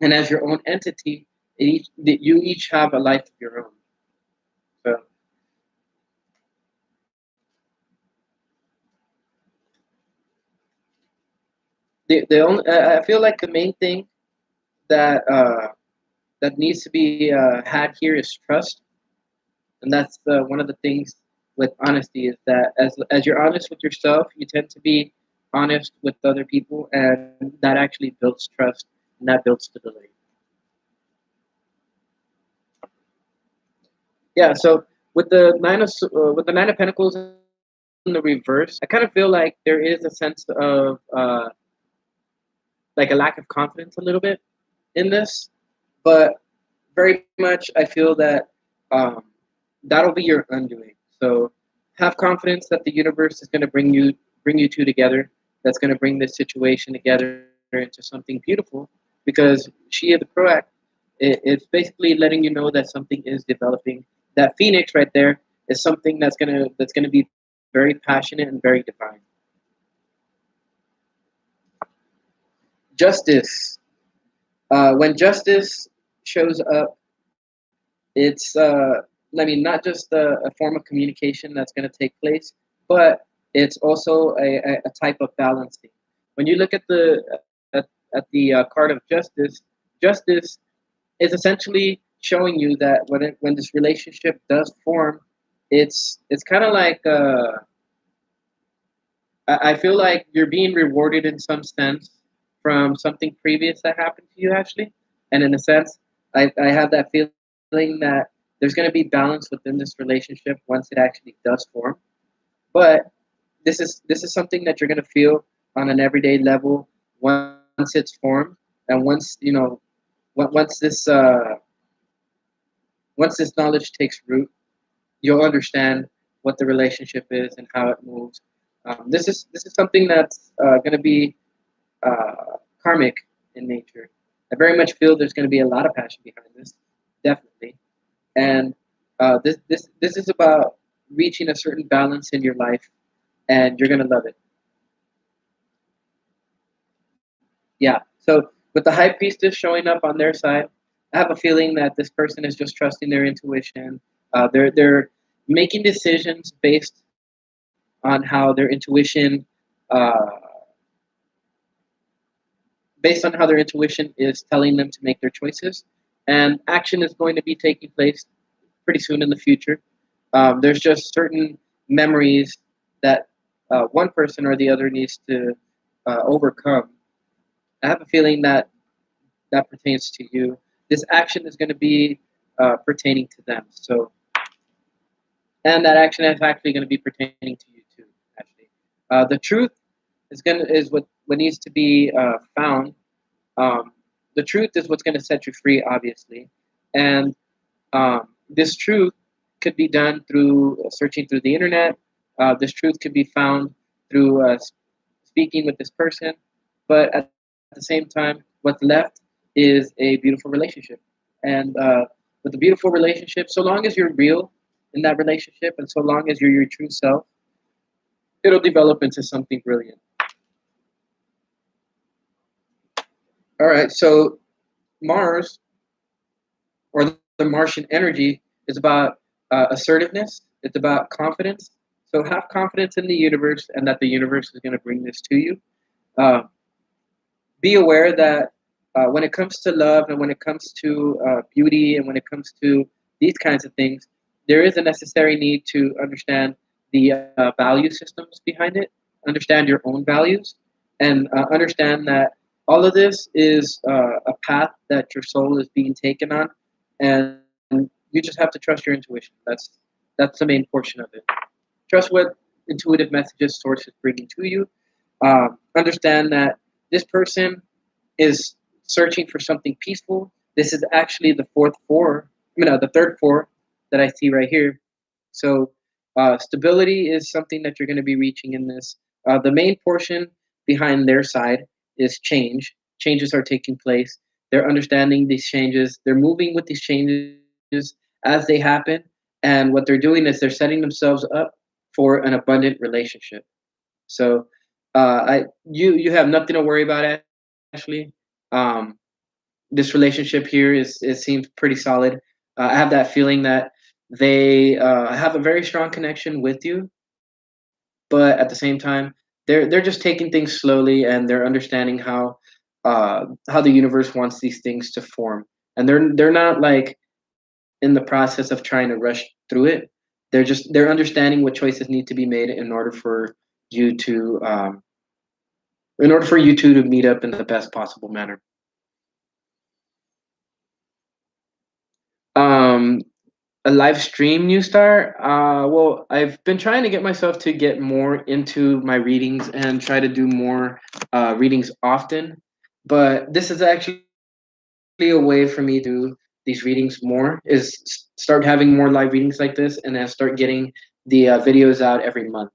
and as your own entity, you each have a life of your own. So the only I feel like the main thing that that needs to be had here is trust, and that's one of the things with honesty is that as you're honest with yourself, you tend to be honest with other people, and that actually builds trust and that builds stability. Yeah. So with the nine of Pentacles in the reverse, I kind of feel like there is a sense of like a lack of confidence a little bit in this, but very much I feel that um, that'll be your undoing. So have confidence that the universe is going to bring you two together. that's going to bring this situation together into something beautiful, because she, the proact, it's basically letting you know that something is developing. That phoenix right there is something that's gonna be very passionate and very divine. Justice. When justice shows up, it's I mean, not just a form of communication that's going to take place, but it's also a type of balancing. When you look at the card of justice, justice is essentially showing you that when this relationship does form, it's kind of like I feel like you're being rewarded in some sense from something previous that happened to you, actually. And in a sense, I have that feeling that there's going to be balance within this relationship once it actually does form. But this is something that you're going to feel on an everyday level once it's formed, and once once this knowledge takes root, you'll understand what the relationship is and how it moves. This is something that's going to be karmic in nature. I very much feel there's going to be a lot of passion behind this, definitely. And this is about reaching a certain balance in your life, and you're going to love it. Yeah. So with the high priestess showing up on their side, I have a feeling that this person is just trusting their intuition. They're making decisions based on how their intuition uh, is telling them to make their choices, and action is going to be taking place pretty soon in the future. There's just certain memories that one person or the other needs to overcome. I have a feeling that that pertains to you. This action is going to be pertaining to them. So, and that action is actually going to be pertaining to you too. Actually, the truth is what needs to be found. Um, the truth is what's going to set you free, obviously, and this truth could be done through searching through the internet. This truth could be found through speaking with this person, but at the same time, what's left is a beautiful relationship. And with a beautiful relationship, so long as you're real in that relationship, and so long as you're your true self, it'll develop into something brilliant. All right, so Mars, or the Martian energy, is about assertiveness. It's about confidence. So have confidence in the universe and that the universe is going to bring this to you. Uh, be aware that when it comes to love and when it comes to beauty and when it comes to these kinds of things, there is a necessary need to understand the value systems behind it, understand your own values, and understand that all of this is a path that your soul is being taken on, and you just have to trust your intuition. That's the main portion of it. Trust what intuitive messages source is bringing to you. Understand that this person is searching for something peaceful. This is actually the fourth four. The third four that I see right here. So stability is something that you're going to be reaching in this. The main portion behind their side is change. Changes are taking place. They're understanding these changes. They're moving with these changes as they happen. And what they're doing is they're setting themselves up for an abundant relationship. So you have nothing to worry about, Ashley. Um, this relationship here is it seems pretty solid. I have that feeling that they have a very strong connection with you, but at the same time, they're just taking things slowly and they're understanding how the universe wants these things to form, and they're not like in the process of trying to rush through it. They're understanding what choices need to be made you to um, in order for you two to meet up in the best possible manner. Um, a live stream new start. Well, I've been trying to get myself to get more into my readings and try to do more readings often. But this is actually a way for me to these readings more. Start having more live readings like this, and then start getting the videos out every month.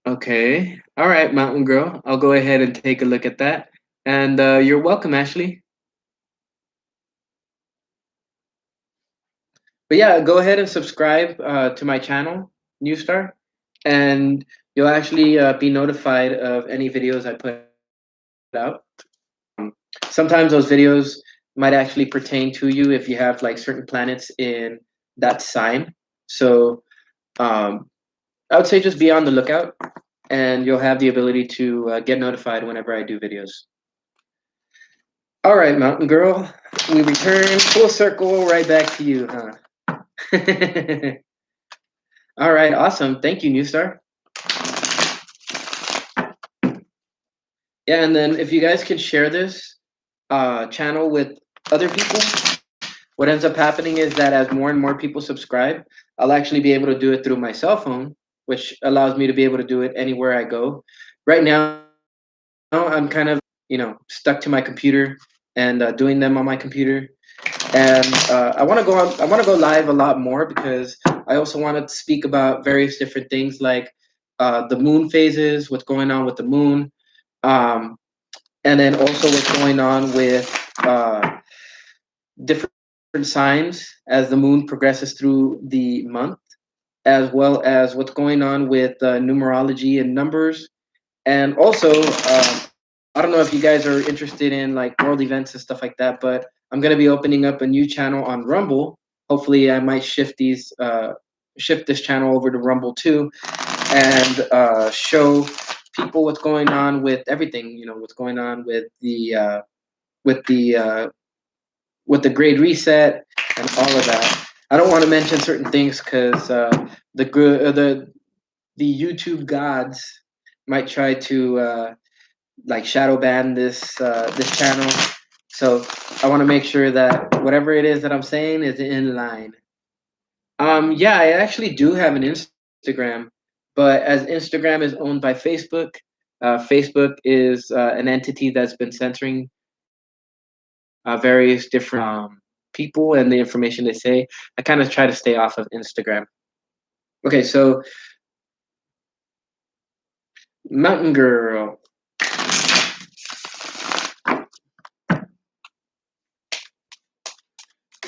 Okay. All right, Mountain Girl. I'll go ahead and take a look at that. And you're welcome, Ashley. But yeah, go ahead and subscribe to my channel, New Star, and you'll actually be notified of any videos I put out. Sometimes those videos might actually pertain to you if you have like certain planets in that sign. So um, I would say just be on the lookout, and you'll have the ability to get notified whenever I do videos. All right, Mountain Girl, we return full circle right back to you, huh? All right, awesome. Thank you, New Star. Yeah, and then if you guys could share this channel with other people, what ends up happening is that as more and more people subscribe, I'll actually be able to do it through my cell phone, which allows me to be able to do it anywhere I go. Right now, I'm kind of, stuck to my computer and doing them on my computer. And I want to go live a lot more because I also want to speak about various different things like the moon phases, what's going on with the moon, um, and then also what's going on with different signs as the moon progresses through the month, as well as what's going on with numerology and numbers. And also, I don't know if you guys are interested in like world events and stuff like that, but I'm going to be opening up a new channel on Rumble. Hopefully, I might shift this channel over to Rumble too, and show people what's going on with everything. You know, what's going on with the uh, with the Great Reset and all of that. I don't want to mention certain things because the YouTube gods might try to like shadow ban this channel. So I want to make sure that whatever it is that I'm saying is in line. Yeah, I actually do have an Instagram, but as Instagram is owned by Facebook, Facebook is an entity that's been censoring various different people and the information they say. I kind of try to stay off of Instagram. Okay, so Mountain Girl.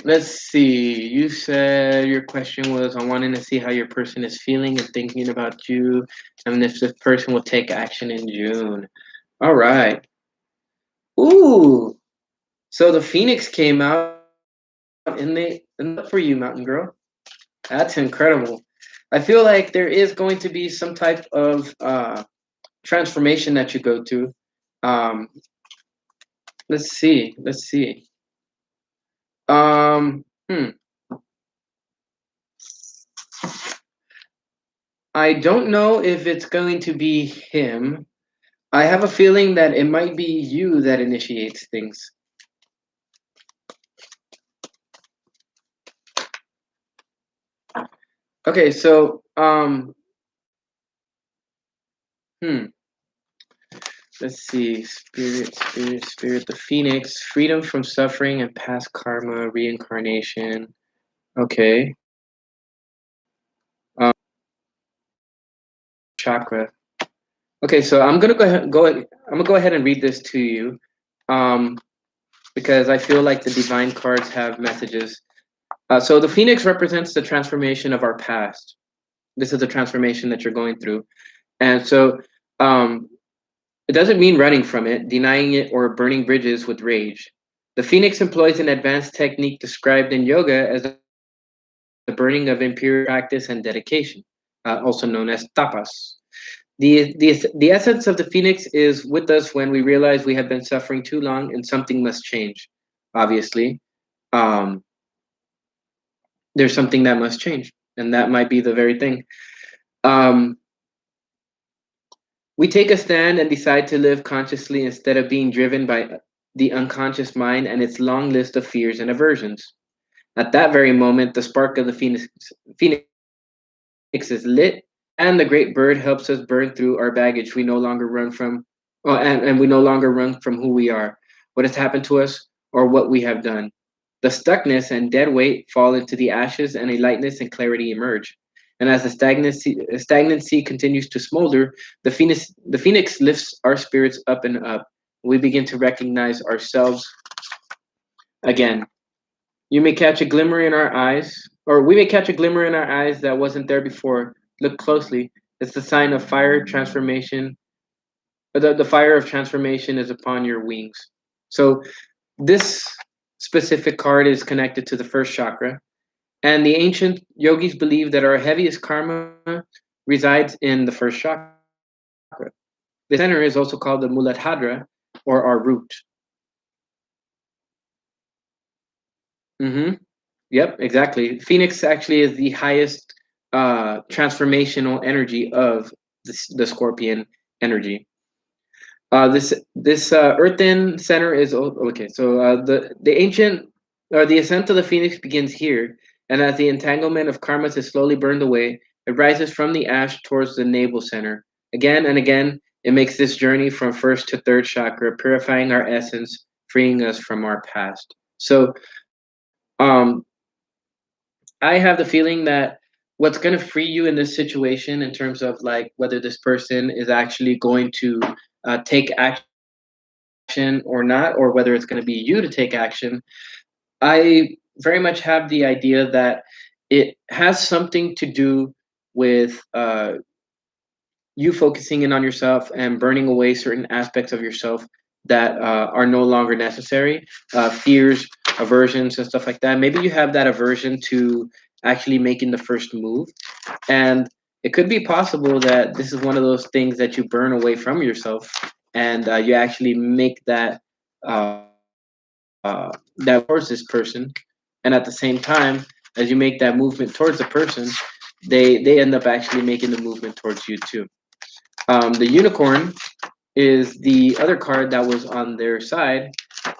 Let's see. You said your question was on wanting to see how your person is feeling and thinking about you, and if this person will take action in June. All right. Ooh. So the Phoenix came out and for you, Mountain Girl. That's incredible. I feel like there is going to be some type of transformation that you go to. Um, let's see. Let's see. Hmm. I don't know if it's going to be him. I have a feeling that it might be you that initiates things. Okay, so hmm. Let's see. Spirit, the Phoenix, freedom from suffering and past karma, reincarnation. Okay. Um, chakra. Okay, so I'm gonna I'm gonna go ahead and read this to you, um, because I feel like the divine cards have messages. So the Phoenix represents the transformation of our past. This is the transformation that you're going through, and so um, it doesn't mean running from it, denying it, or burning bridges with rage. The Phoenix employs an advanced technique described in yoga as the burning of impure practice and dedication, also known as tapas. The essence of the Phoenix is with us when we realize we have been suffering too long and something must change. Obviously, um, there's something that must change, and that might be the very thing. Um, we take a stand and decide to live consciously instead of being driven by the unconscious mind and its long list of fears and aversions. At that very moment, the spark of the Phoenix is lit, and the great bird helps us burn through our baggage. We no longer run from, and we no longer run from who we are, what has happened to us, or what we have done. The stuckness and dead weight fall into the ashes, and a lightness and clarity emerge. And as the stagnancy continues to smolder, the phoenix lifts our spirits up and up. We begin to recognize ourselves again. You may catch a glimmer in our eyes, or we may catch a glimmer in our eyes that wasn't there before. Look closely. It's the sign of fire transformation. The fire of transformation is upon your wings. So this specific card is connected to the first chakra, and the ancient yogis believe that our heaviest karma resides in the first chakra. The center is also called the Muladhara, or our root. Hmm. Yep, exactly. Phoenix actually is the highest transformational energy of the Scorpion energy. This earthen center is okay. So the ancient or the ascent of the phoenix begins here, and as the entanglement of karmas is slowly burned away, it rises from the ash towards the navel center. Again and again, it makes this journey from first to third chakra, purifying our essence, freeing us from our past. So, um, I have the feeling that what's going to free you in this situation, in terms of like whether this person is actually going to take action or not, or whether it's going to be you to take action, I very much have the idea that it has something to do with you focusing in on yourself and burning away certain aspects of yourself that are no longer necessary, fears, aversions, and stuff like that. Maybe you have that aversion to actually making the first move, and it could be possible that this is one of those things that you burn away from yourself, and you actually make that movement towards this person, and at the same time, as you make that movement towards the person, they end up actually making the movement towards you too. The unicorn is the other card that was on their side,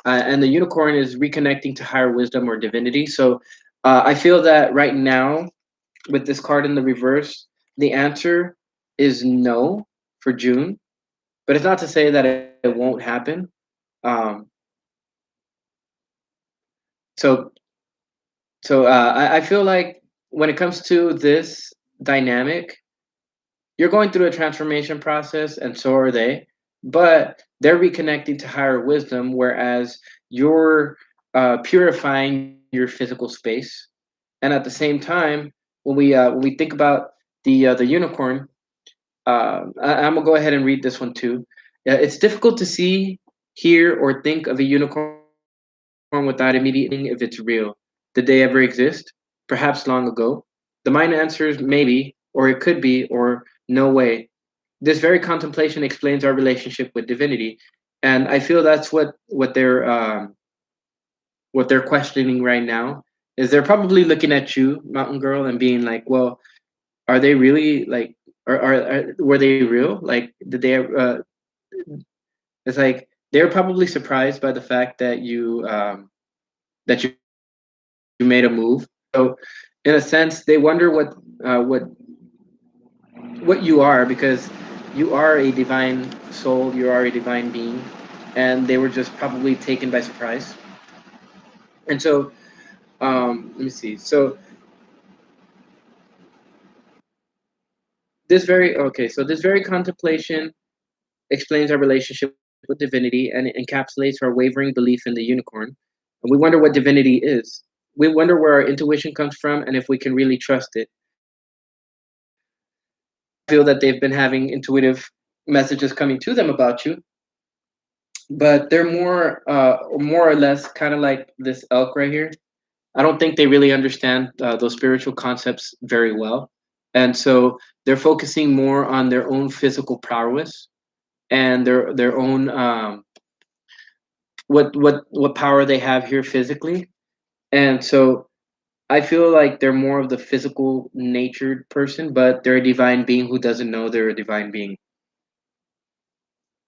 and the unicorn is reconnecting to higher wisdom or divinity. So I feel that right now, with this card in the reverse, the answer is no for June, but it's not to say that it won't happen. Um, so I feel like when it comes to this dynamic, you're going through a transformation process, and so are they, but they're reconnecting to higher wisdom, whereas you're purifying your physical space. And at the same time, when we think about the unicorn, I'm gonna go ahead and read this one too. It's difficult to see, hear, or think of a unicorn without immediately questioning if it's real. Did they ever exist? Perhaps long ago. The mind answers maybe, or it could be, or no way. This very contemplation explains our relationship with divinity, and I feel that's what they're questioning right now. Is they're probably looking at you, Mountain Girl, and being like, "Well, are they really like? Were they real? Like, did they? It's like they're probably surprised by the fact that you made a move. So, in a sense, they wonder what you are, because you are a divine soul, you are a divine being, and they were just probably taken by surprise. And so, let me see. So this very contemplation explains our relationship with divinity, and it encapsulates our wavering belief in the unicorn. And we wonder what divinity is. We wonder where our intuition comes from and if we can really trust it. I feel that they've been having intuitive messages coming to them about you, but they're more or less kind of like this elk right here. I don't think they really understand those spiritual concepts very well, and so they're focusing more on their own physical prowess and their own what power they have here physically. And so I feel like they're more of the physical natured person, but they're a divine being who doesn't know they're a divine being.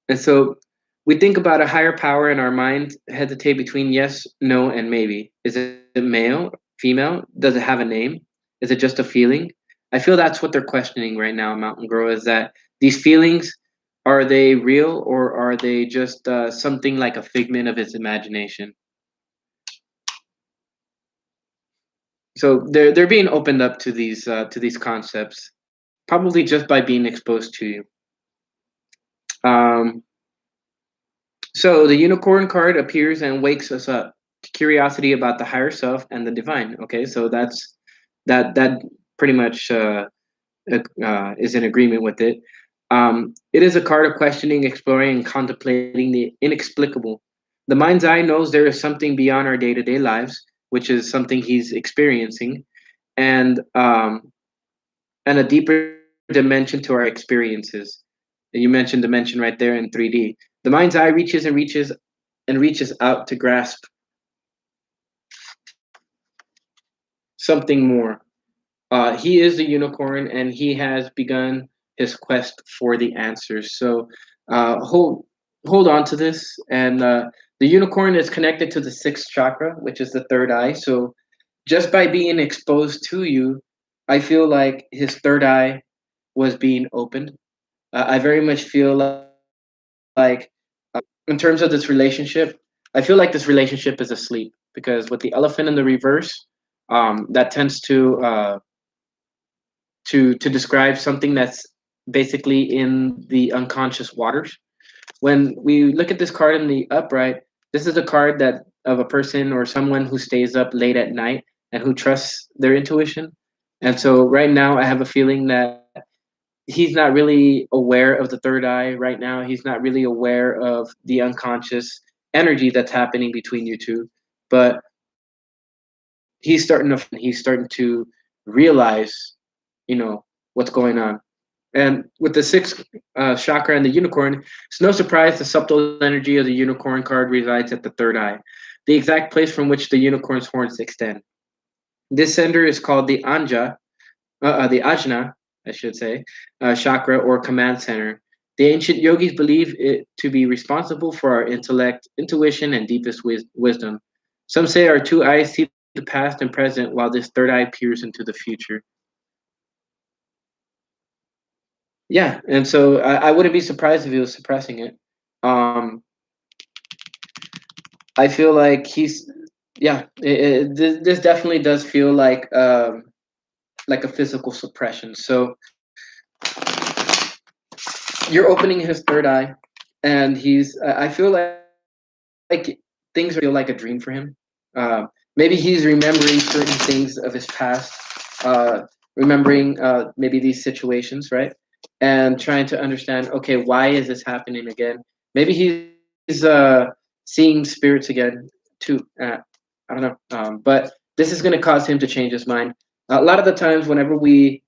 And so we think about a higher power, and our minds hesitate between yes, no, and maybe. Is it male, female? Does it have a name? Is it just a feeling? I feel that's what they're questioning right now, Mountain Grow, is that these feelings, are they real, or are they just something like a figment of his imagination? So they're being opened up to these concepts, probably just by being exposed to you. Um, so the unicorn card appears and wakes us up to curiosity about the higher self and the divine. Okay, so that pretty much is in agreement with it. It is a card of questioning, exploring, and contemplating the inexplicable. The mind's eye knows there is something beyond our day to day lives, which is something he's experiencing, and and a deeper dimension to our experiences. And you mentioned dimension right there in 3D. The mind's eye reaches and reaches and reaches out to grasp something more. He is the unicorn, and he has begun his quest for the answers. So hold on to this. And the unicorn is connected to the sixth chakra, which is the third eye. So just by being exposed to you, I feel like his third eye was being opened. I very much feel like, in terms of this relationship, I feel like this relationship is asleep because with the elephant in the reverse, that tends to describe something that's basically in the unconscious waters. When we look at this card in the upright, this is a card that of a person or someone who stays up late at night and who trusts their intuition. And so right now I have a feeling that he's not really aware of the third eye right now. He's not really aware of the unconscious energy that's happening between you two. But he's starting to realize, what's going on. And with the sixth chakra and the unicorn, it's no surprise the subtle energy of the unicorn card resides at the third eye, the exact place from which the unicorn's horns extend. This center is called the Ajna, I should say, chakra or command center. The ancient yogis believe it to be responsible for our intellect, intuition, and deepest wisdom. Some say our two eyes see the past and present, while this third eye peers into the future. Yeah, and so I wouldn't be surprised if he was suppressing it. Um, I feel like yeah, this definitely does feel like a physical suppression. So you're opening his third eye, and I feel like things are feel like a dream for him. Maybe he's remembering certain things of his past, remembering maybe these situations, right? And trying to understand, okay, why is this happening again? Maybe he's seeing spirits again too. I don't know. But this is going to cause him to change his mind. A lot of the times, whenever we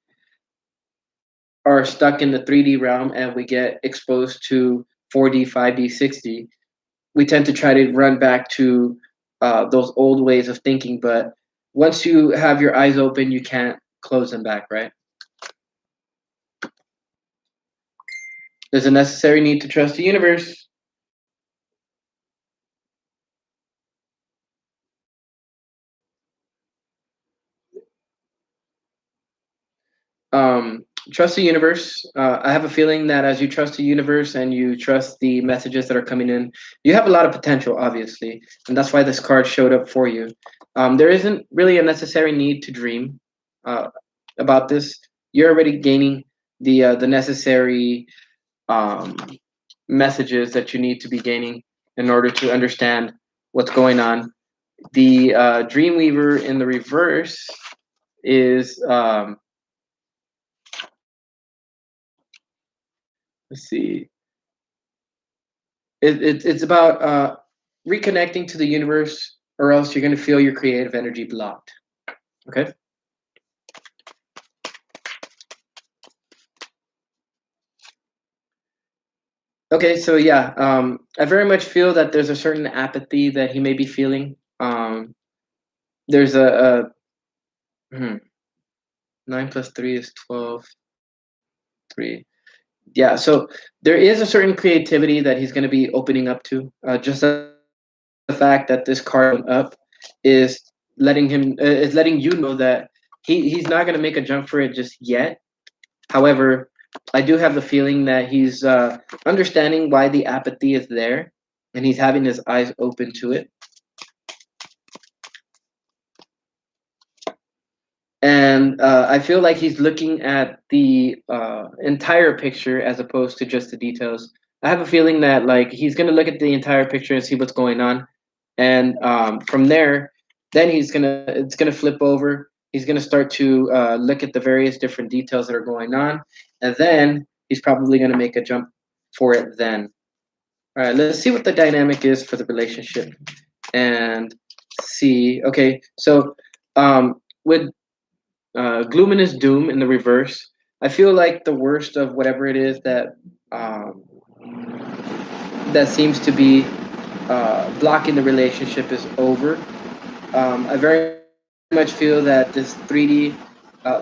are stuck in the 3D realm and we get exposed to 4D, 5D, 6D, we tend to try to run back to those old ways of thinking. But once you have your eyes open, you can't close them back, right? There's a necessary need to trust the universe. Trust the universe. I have a feeling that as you trust the universe and you trust the messages that are coming in, you have a lot of potential, obviously, and that's why this card showed up for you. There isn't really a necessary need to dream uh, about this. You're already gaining the necessary um, messages that you need to be gaining in order to understand what's going on. The Dreamweaver in the reverse is let's see. It's about reconnecting to the universe, or else you're going to feel your creative energy blocked. Okay. Okay. So yeah, I very much feel that there's a certain apathy that he may be feeling. There's hmm, 9 plus 3 is 12. 3. Yeah. So there is a certain creativity that he's going to be opening up to. Just the fact that this card showing up is is letting you know that he's not going to make a jump for it just yet. However, I do have the feeling that he's understanding why the apathy is there, and he's having his eyes open to it. And I feel like he's looking at the entire picture as opposed to just the details. I have a feeling that like he's gonna look at the entire picture and see what's going on, and from there, then it's gonna flip over. He's gonna start to look at the various different details that are going on, and then he's probably gonna make a jump for it. Then, all right, let's see what the dynamic is for the relationship, and see. Okay, so with Gloom Doom in the reverse. I feel like the worst of whatever it is um, that seems to be blocking the relationship is over. I very much feel that this 3D,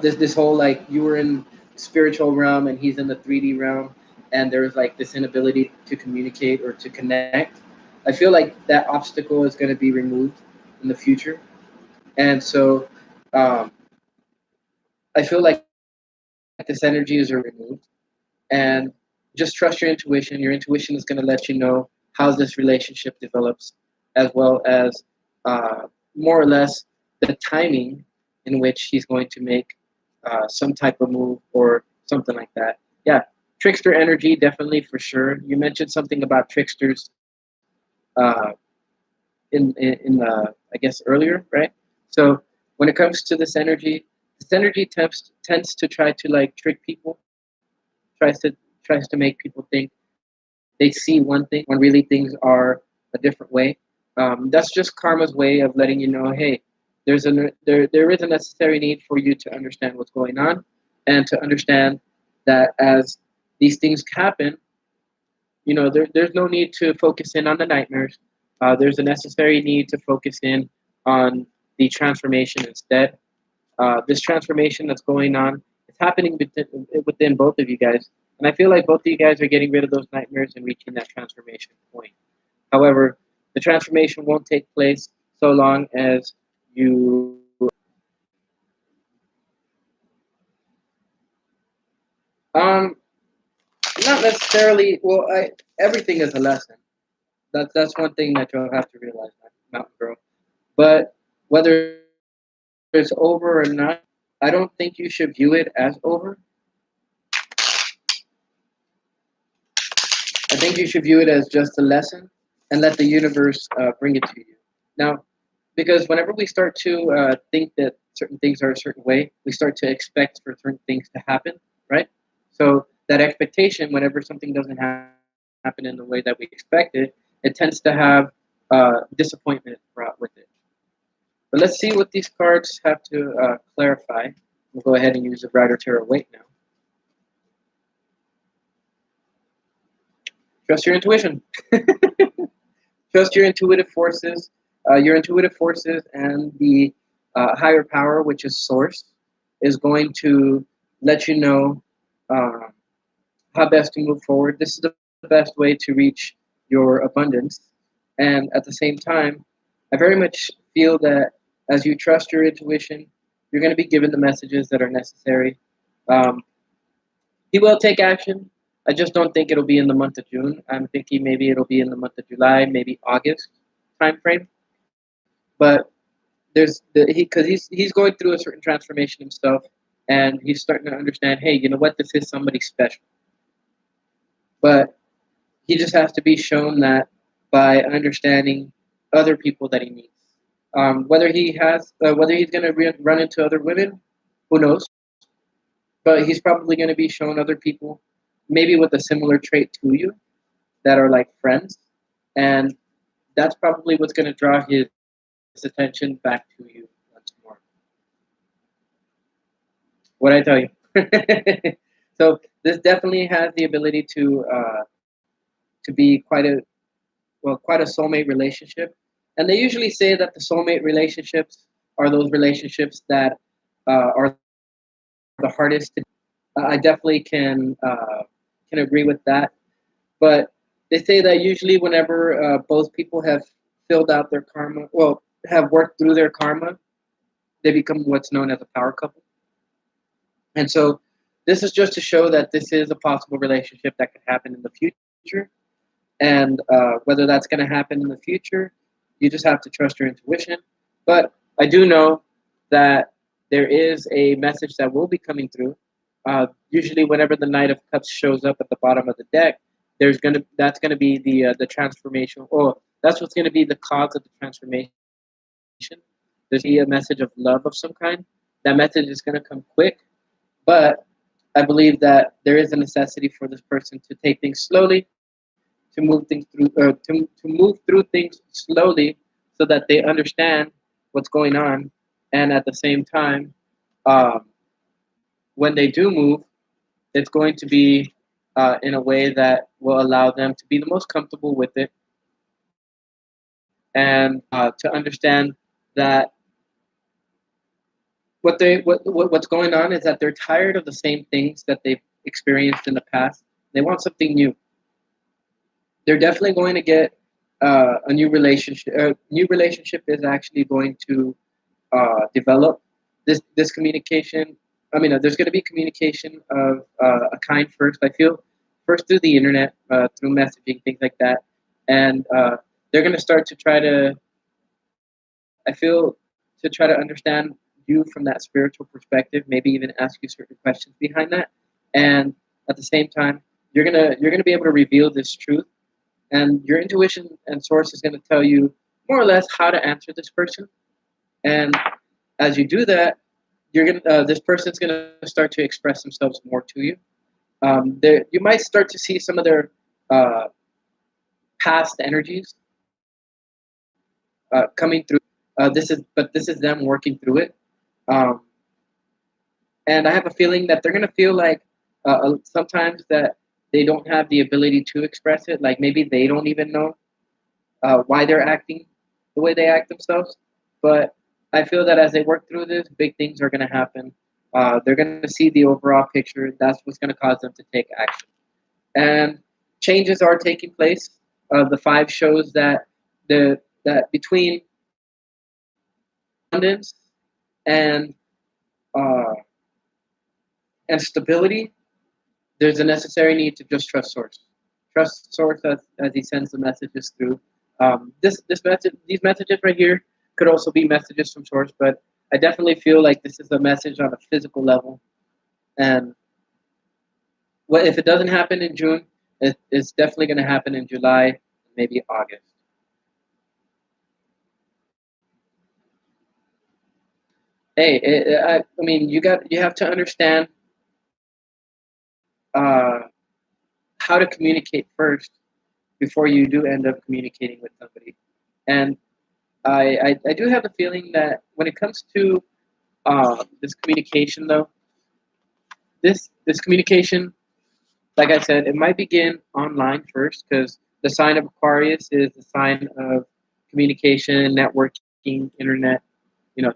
this whole like you were in spiritual realm and he's in the 3D realm, and there's like this inability to communicate or to connect. I feel like that obstacle is going to be removed in the future, and so um, I feel like this energy is removed. And just trust your intuition. Your intuition is going to let you know how this relationship develops, as well as more or less the timing in which he's going to make some type of move or something like that. Yeah, trickster energy, definitely for sure. You mentioned something about tricksters uh, in I guess earlier, right? So when it comes to this energy tends to try to like trick people, tries to make people think they see one thing when really things are a different way. That's just karma's way of letting you know, hey, there is a necessary need for you to understand what's going on, and to understand that as these things happen, there's no need to focus in on the nightmares. There's a necessary need to focus in on the transformation instead. This transformation that's going on, it's happening within both of you guys. And I feel like both of you guys are getting rid of those nightmares and reaching that transformation point. However, the transformation won't take place so long as you um not necessarily well I everything is a lesson. That's one thing that you'll have to realize, Mountain Girl. But whether it's over or not, I don't think you should view it as over. I think you should view it as just a lesson and let the universe bring it to you. Now, because whenever we start to think that certain things are a certain way, we start to expect for certain things to happen, right? So that expectation, whenever something doesn't happen in the way that we expect it, it tends to have disappointment brought with it. But let's see what these cards have to clarify. We'll go ahead and use the Rider Tarot Weight now. Trust your intuition. Trust your intuitive forces, and the higher power, which is source, is going to let you know um, how best to move forward. This is the best way to reach your abundance. And at the same time, I very much feel that as you trust your intuition, you're going to be given the messages that are necessary. Um, he will take action. I just don't think it'll be in the month of June. I'm thinking maybe it'll be in the month of July, maybe August time frame. But because he's going through a certain transformation himself, and he's starting to understand. Hey, you know what? This is somebody special. But he just has to be shown that by understanding other people that he meets. Whether he's going to run into other women, who knows? But he's probably going to be shown other people, maybe with a similar trait to you, that are like friends, and that's probably what's going to draw his attention back to you once more. What I tell you. So this definitely has the ability to be quite a soulmate relationship. And they usually say that the soulmate relationships are those relationships that are the hardest to deal with. I definitely can agree with that. But they say that usually whenever both people have filled out their karma, well, have worked through their karma, they become what's known as a power couple. And so this is just to show that this is a possible relationship that could happen in the future. And whether that's going to happen in the future, you just have to trust your intuition. But I do know that there is a message that will be coming through. Usually, whenever the Knight of Cups shows up at the bottom of the deck, that's gonna be the transformation, or that's what's gonna be the cause of the transformation. There's going to be a message of love of some kind. That message is going to come quick, but I believe that there is a necessity for this person to take things slowly, to move things through, to move through things slowly, so that they understand what's going on, and at the same time, um, when they do move, it's going to be in a way that will allow them to be the most comfortable with it, and to understand that what's going on is that they're tired of the same things that they've experienced in the past. They want something new. They're definitely going to get a new relationship. A new relationship is actually going to develop this communication. I mean, there's going to be communication of a kind first. I feel first through the internet, through messaging, things like that, and they're going to start to try to. I feel to try to understand you from that spiritual perspective. Maybe even ask you certain questions behind that, and at the same time, you're gonna be able to reveal this truth, and your intuition and source is going to tell you more or less how to answer this person. And as you do that, you're gonna this person's gonna start to express themselves more to you. You might start to see some of their uh, past energies coming through. This is them working through it. Um, and I have a feeling that they're gonna feel like sometimes that they don't have the ability to express it. Like maybe they don't even know why they're acting the way they act themselves. But I feel that as they work through this, big things are gonna happen. They're gonna see the overall picture. That's what's gonna cause them to take action. And changes are taking place. The five shows that that between abundance and uh, and stability, there's a necessary need to just trust source. Trust source as he sends the messages through. This message, these messages right here, could also be messages from source, but I definitely feel like this is a message on a physical level. And what if it doesn't happen in June? It's definitely going to happen in July, maybe August. Hey, I mean, you have to understand uh, how to communicate first before you do end up communicating with somebody. And I do have the feeling that when it comes to this communication, though, this communication, like I said, it might begin online first because the sign of Aquarius is the sign of communication, networking, internet,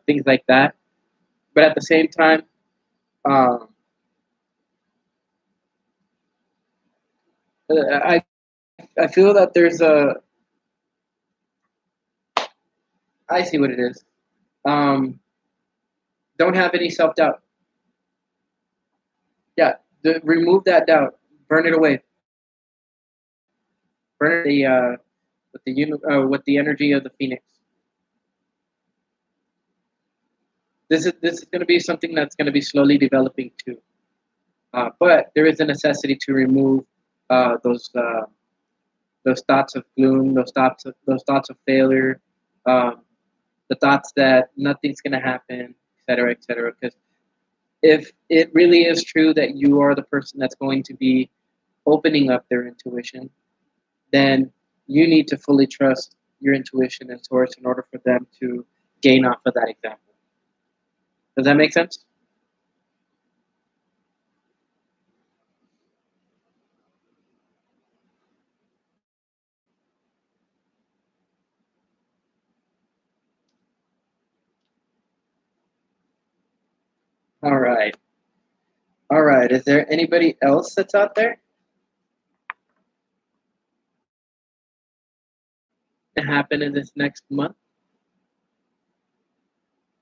things like that. But at the same time, um, I feel that there's a I see what it is. Um, don't have any self doubt. Yeah, remove that doubt. Burn it away. Burn it with with the energy of the phoenix. This is going to be something that's going to be slowly developing too. But there is a necessity to remove uh, those uh, those thoughts of gloom, those thoughts of failure, um, the thoughts that nothing's going to happen, etc., etc. Because if it really is true that you are the person that's going to be opening up their intuition, then you need to fully trust your intuition and source in order for them to gain off of that example. Does that make sense? All right. All right. Is there anybody else that's out there to happen in this next month?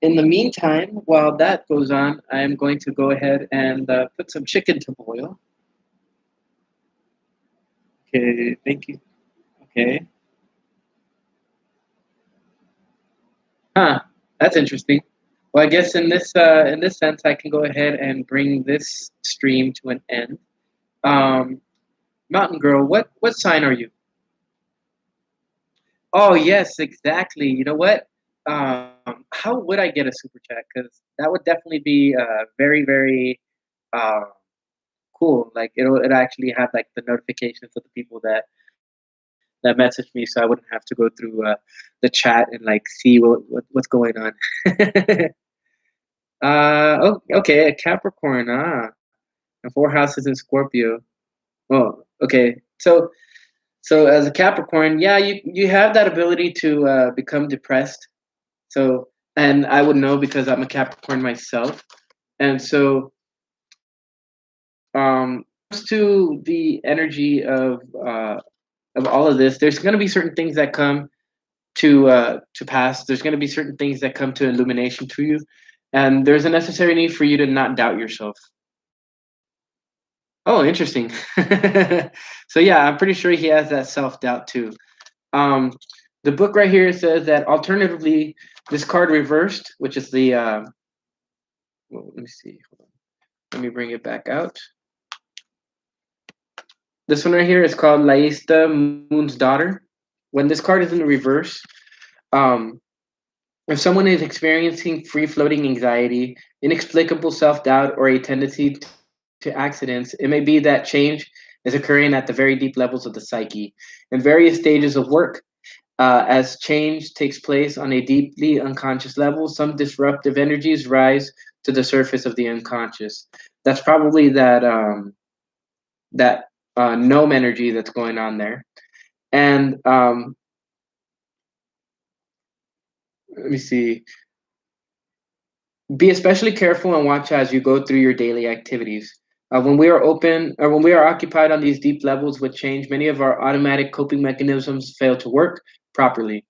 In the meantime, while that goes on, I am going to go ahead and put some chicken to boil. Okay, thank you. Okay. Huh, that's interesting. Well, I guess in this sense, I can go ahead and bring this stream to an end. Um, Mountain Girl, what sign are you? Oh yes, exactly. You know what? How would I get a super chat? Because that would definitely be very uh, cool. Like it actually have like the notifications of the people that message me, so I wouldn't have to go through the chat and like see what's going on. Oh, okay, a Capricorn. And four houses in Scorpio. Oh, okay. So as a Capricorn, yeah, you have that ability to become depressed. So, and I would know because I'm a Capricorn myself. And so, to the energy of all of this, there's going to be certain things that come to pass. There's going to be certain things that come to illumination to you, and there's a necessary need for you to not doubt yourself. Oh, interesting. So yeah, I'm pretty sure he has that self doubt too. Um, the book right here says that alternatively, this card reversed, which is the well, let me see. Hold on. Let me bring it back out. This one right here is called Laista, Moon's daughter. When this card is in the reverse, um, if someone is experiencing free floating anxiety, inexplicable self doubt, or a tendency to accidents, it may be that change is occurring at the very deep levels of the psyche. In various stages of work, as change takes place on a deeply unconscious level, some disruptive energies rise to the surface of the unconscious. That's probably that gnome energy that's going on there. And let me see. Be especially careful and watch as you go through your daily activities. When we are open or when we are occupied on these deep levels with change, many of our automatic coping mechanisms fail to work properly.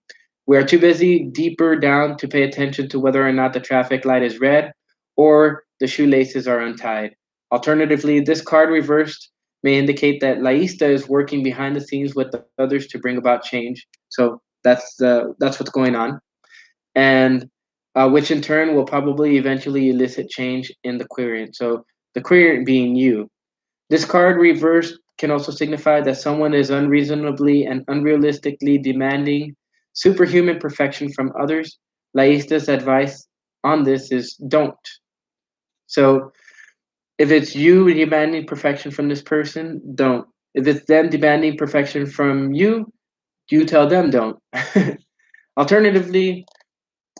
We are too busy deeper down to pay attention to whether or not the traffic light is red or the shoelaces are untied. Alternatively, this card reversed may indicate that Laista is working behind the scenes with others to bring about change. So that's what's going on, and which in turn will probably eventually elicit change in the querent. So the querent being you. This card reversed can also signify that someone is unreasonably and unrealistically demanding superhuman perfection from others. Laista's advice on this is don't. So if it's you demanding perfection from this person, don't. If it's them demanding perfection from you tell them don't. Alternatively,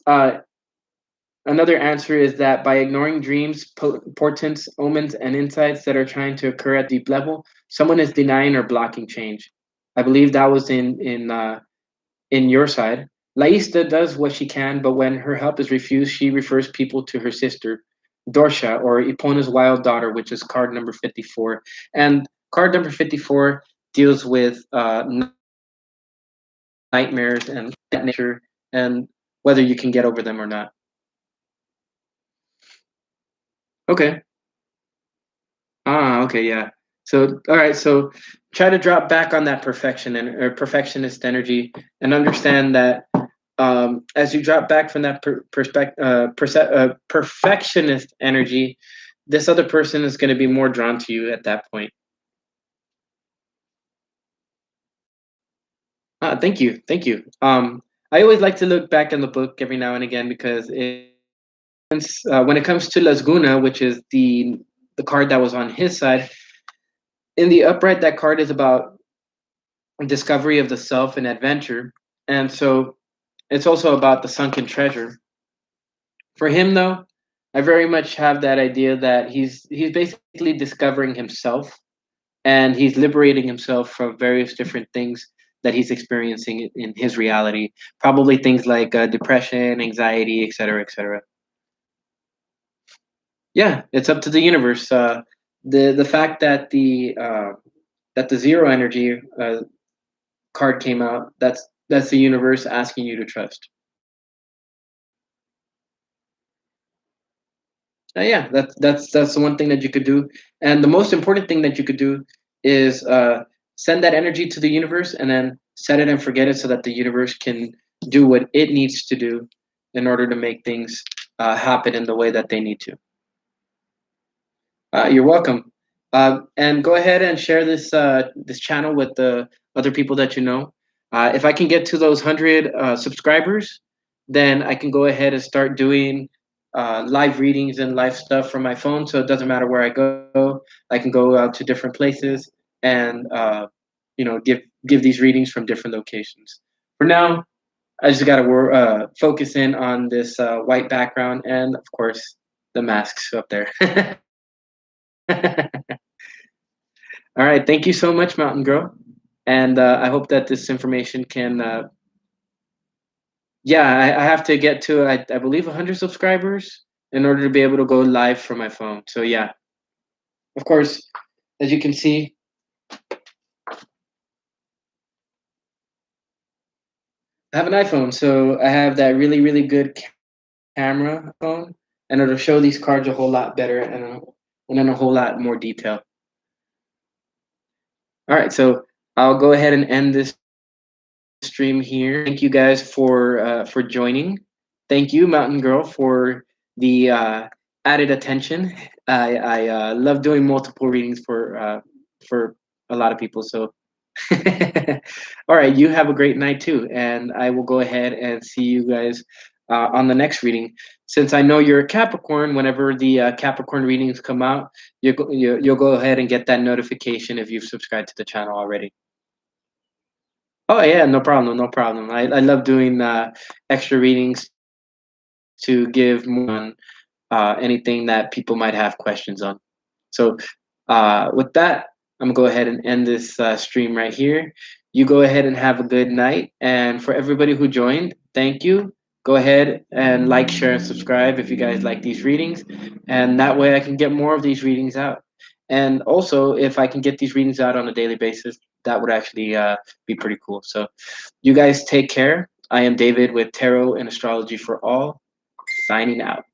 uh, another answer is that by ignoring dreams, portents, omens, and insights that are trying to occur at deep level, someone is denying or blocking change. I believe that was in your side. Laista does what she can, but when her help is refused, she refers people to her sister, Dorsha, or Ipona's wild daughter, which is card number 54. And card number 54 deals with nightmares and that nature and whether you can get over them or not. Okay. Okay, yeah. So, all right, so try to drop back on that perfection and or perfectionist energy, and understand that as you drop back from that perfectionist energy, this other person is going to be more drawn to you at that point. Thank you, thank you. I always like to look back in the book every now and again because when it comes to Las Guna, which is the card that was on his side, in the upright, that card is about discovery of the self and adventure. And so it's also about the sunken treasure. For him, though, I very much have that idea that he's basically discovering himself and he's liberating himself from various different things that he's experiencing in his reality. Probably things like depression, anxiety, etc., etc. Yeah, it's up to the universe. The fact that the zero energy card came out, that's the universe asking you to trust. Yeah, that's the one thing that you could do, and the most important thing that you could do is send that energy to the universe, and then set it and forget it, so that the universe can do what it needs to do in order to make things happen in the way that they need to. You're welcome. And go ahead and share this channel with the other people that you know. If I can get to those 100 subscribers, then I can go ahead and start doing live readings and live stuff from my phone. So it doesn't matter where I go. I can go out to different places and give these readings from different locations. For now, I just got to focus in on this white background and, of course, the masks up there. All right. Thank you so much, Mountain Girl. And I hope that this information can. Yeah, I have to get to, I believe, 100 subscribers in order to be able to go live from my phone. So, yeah, of course, as you can see, I have an iPhone. So I have that really, really good camera phone, and it'll show these cards a whole lot better and in a whole lot more detail. All right. So I'll go ahead and end this stream here. Thank you guys for joining. Thank you, Mountain Girl, for the added attention. I love doing multiple readings for a lot of people. So, all right, you have a great night too, and I will go ahead and see you guys on the next reading. Since I know you're a Capricorn, whenever the Capricorn readings come out, you'll go ahead and get that notification if you've subscribed to the channel already. Oh yeah, no problem, no problem. I love doing extra readings to give more on anything that people might have questions on. So with that, I'm gonna go ahead and end this stream right here. You go ahead and have a good night. And for everybody who joined, thank you. Go ahead and like, share, and subscribe if you guys like these readings, and that way I can get more of these readings out. And also, if I can get these readings out on a daily basis, that would actually be pretty cool. So, you guys take care. I am David with Tarot and Astrology for All, signing out.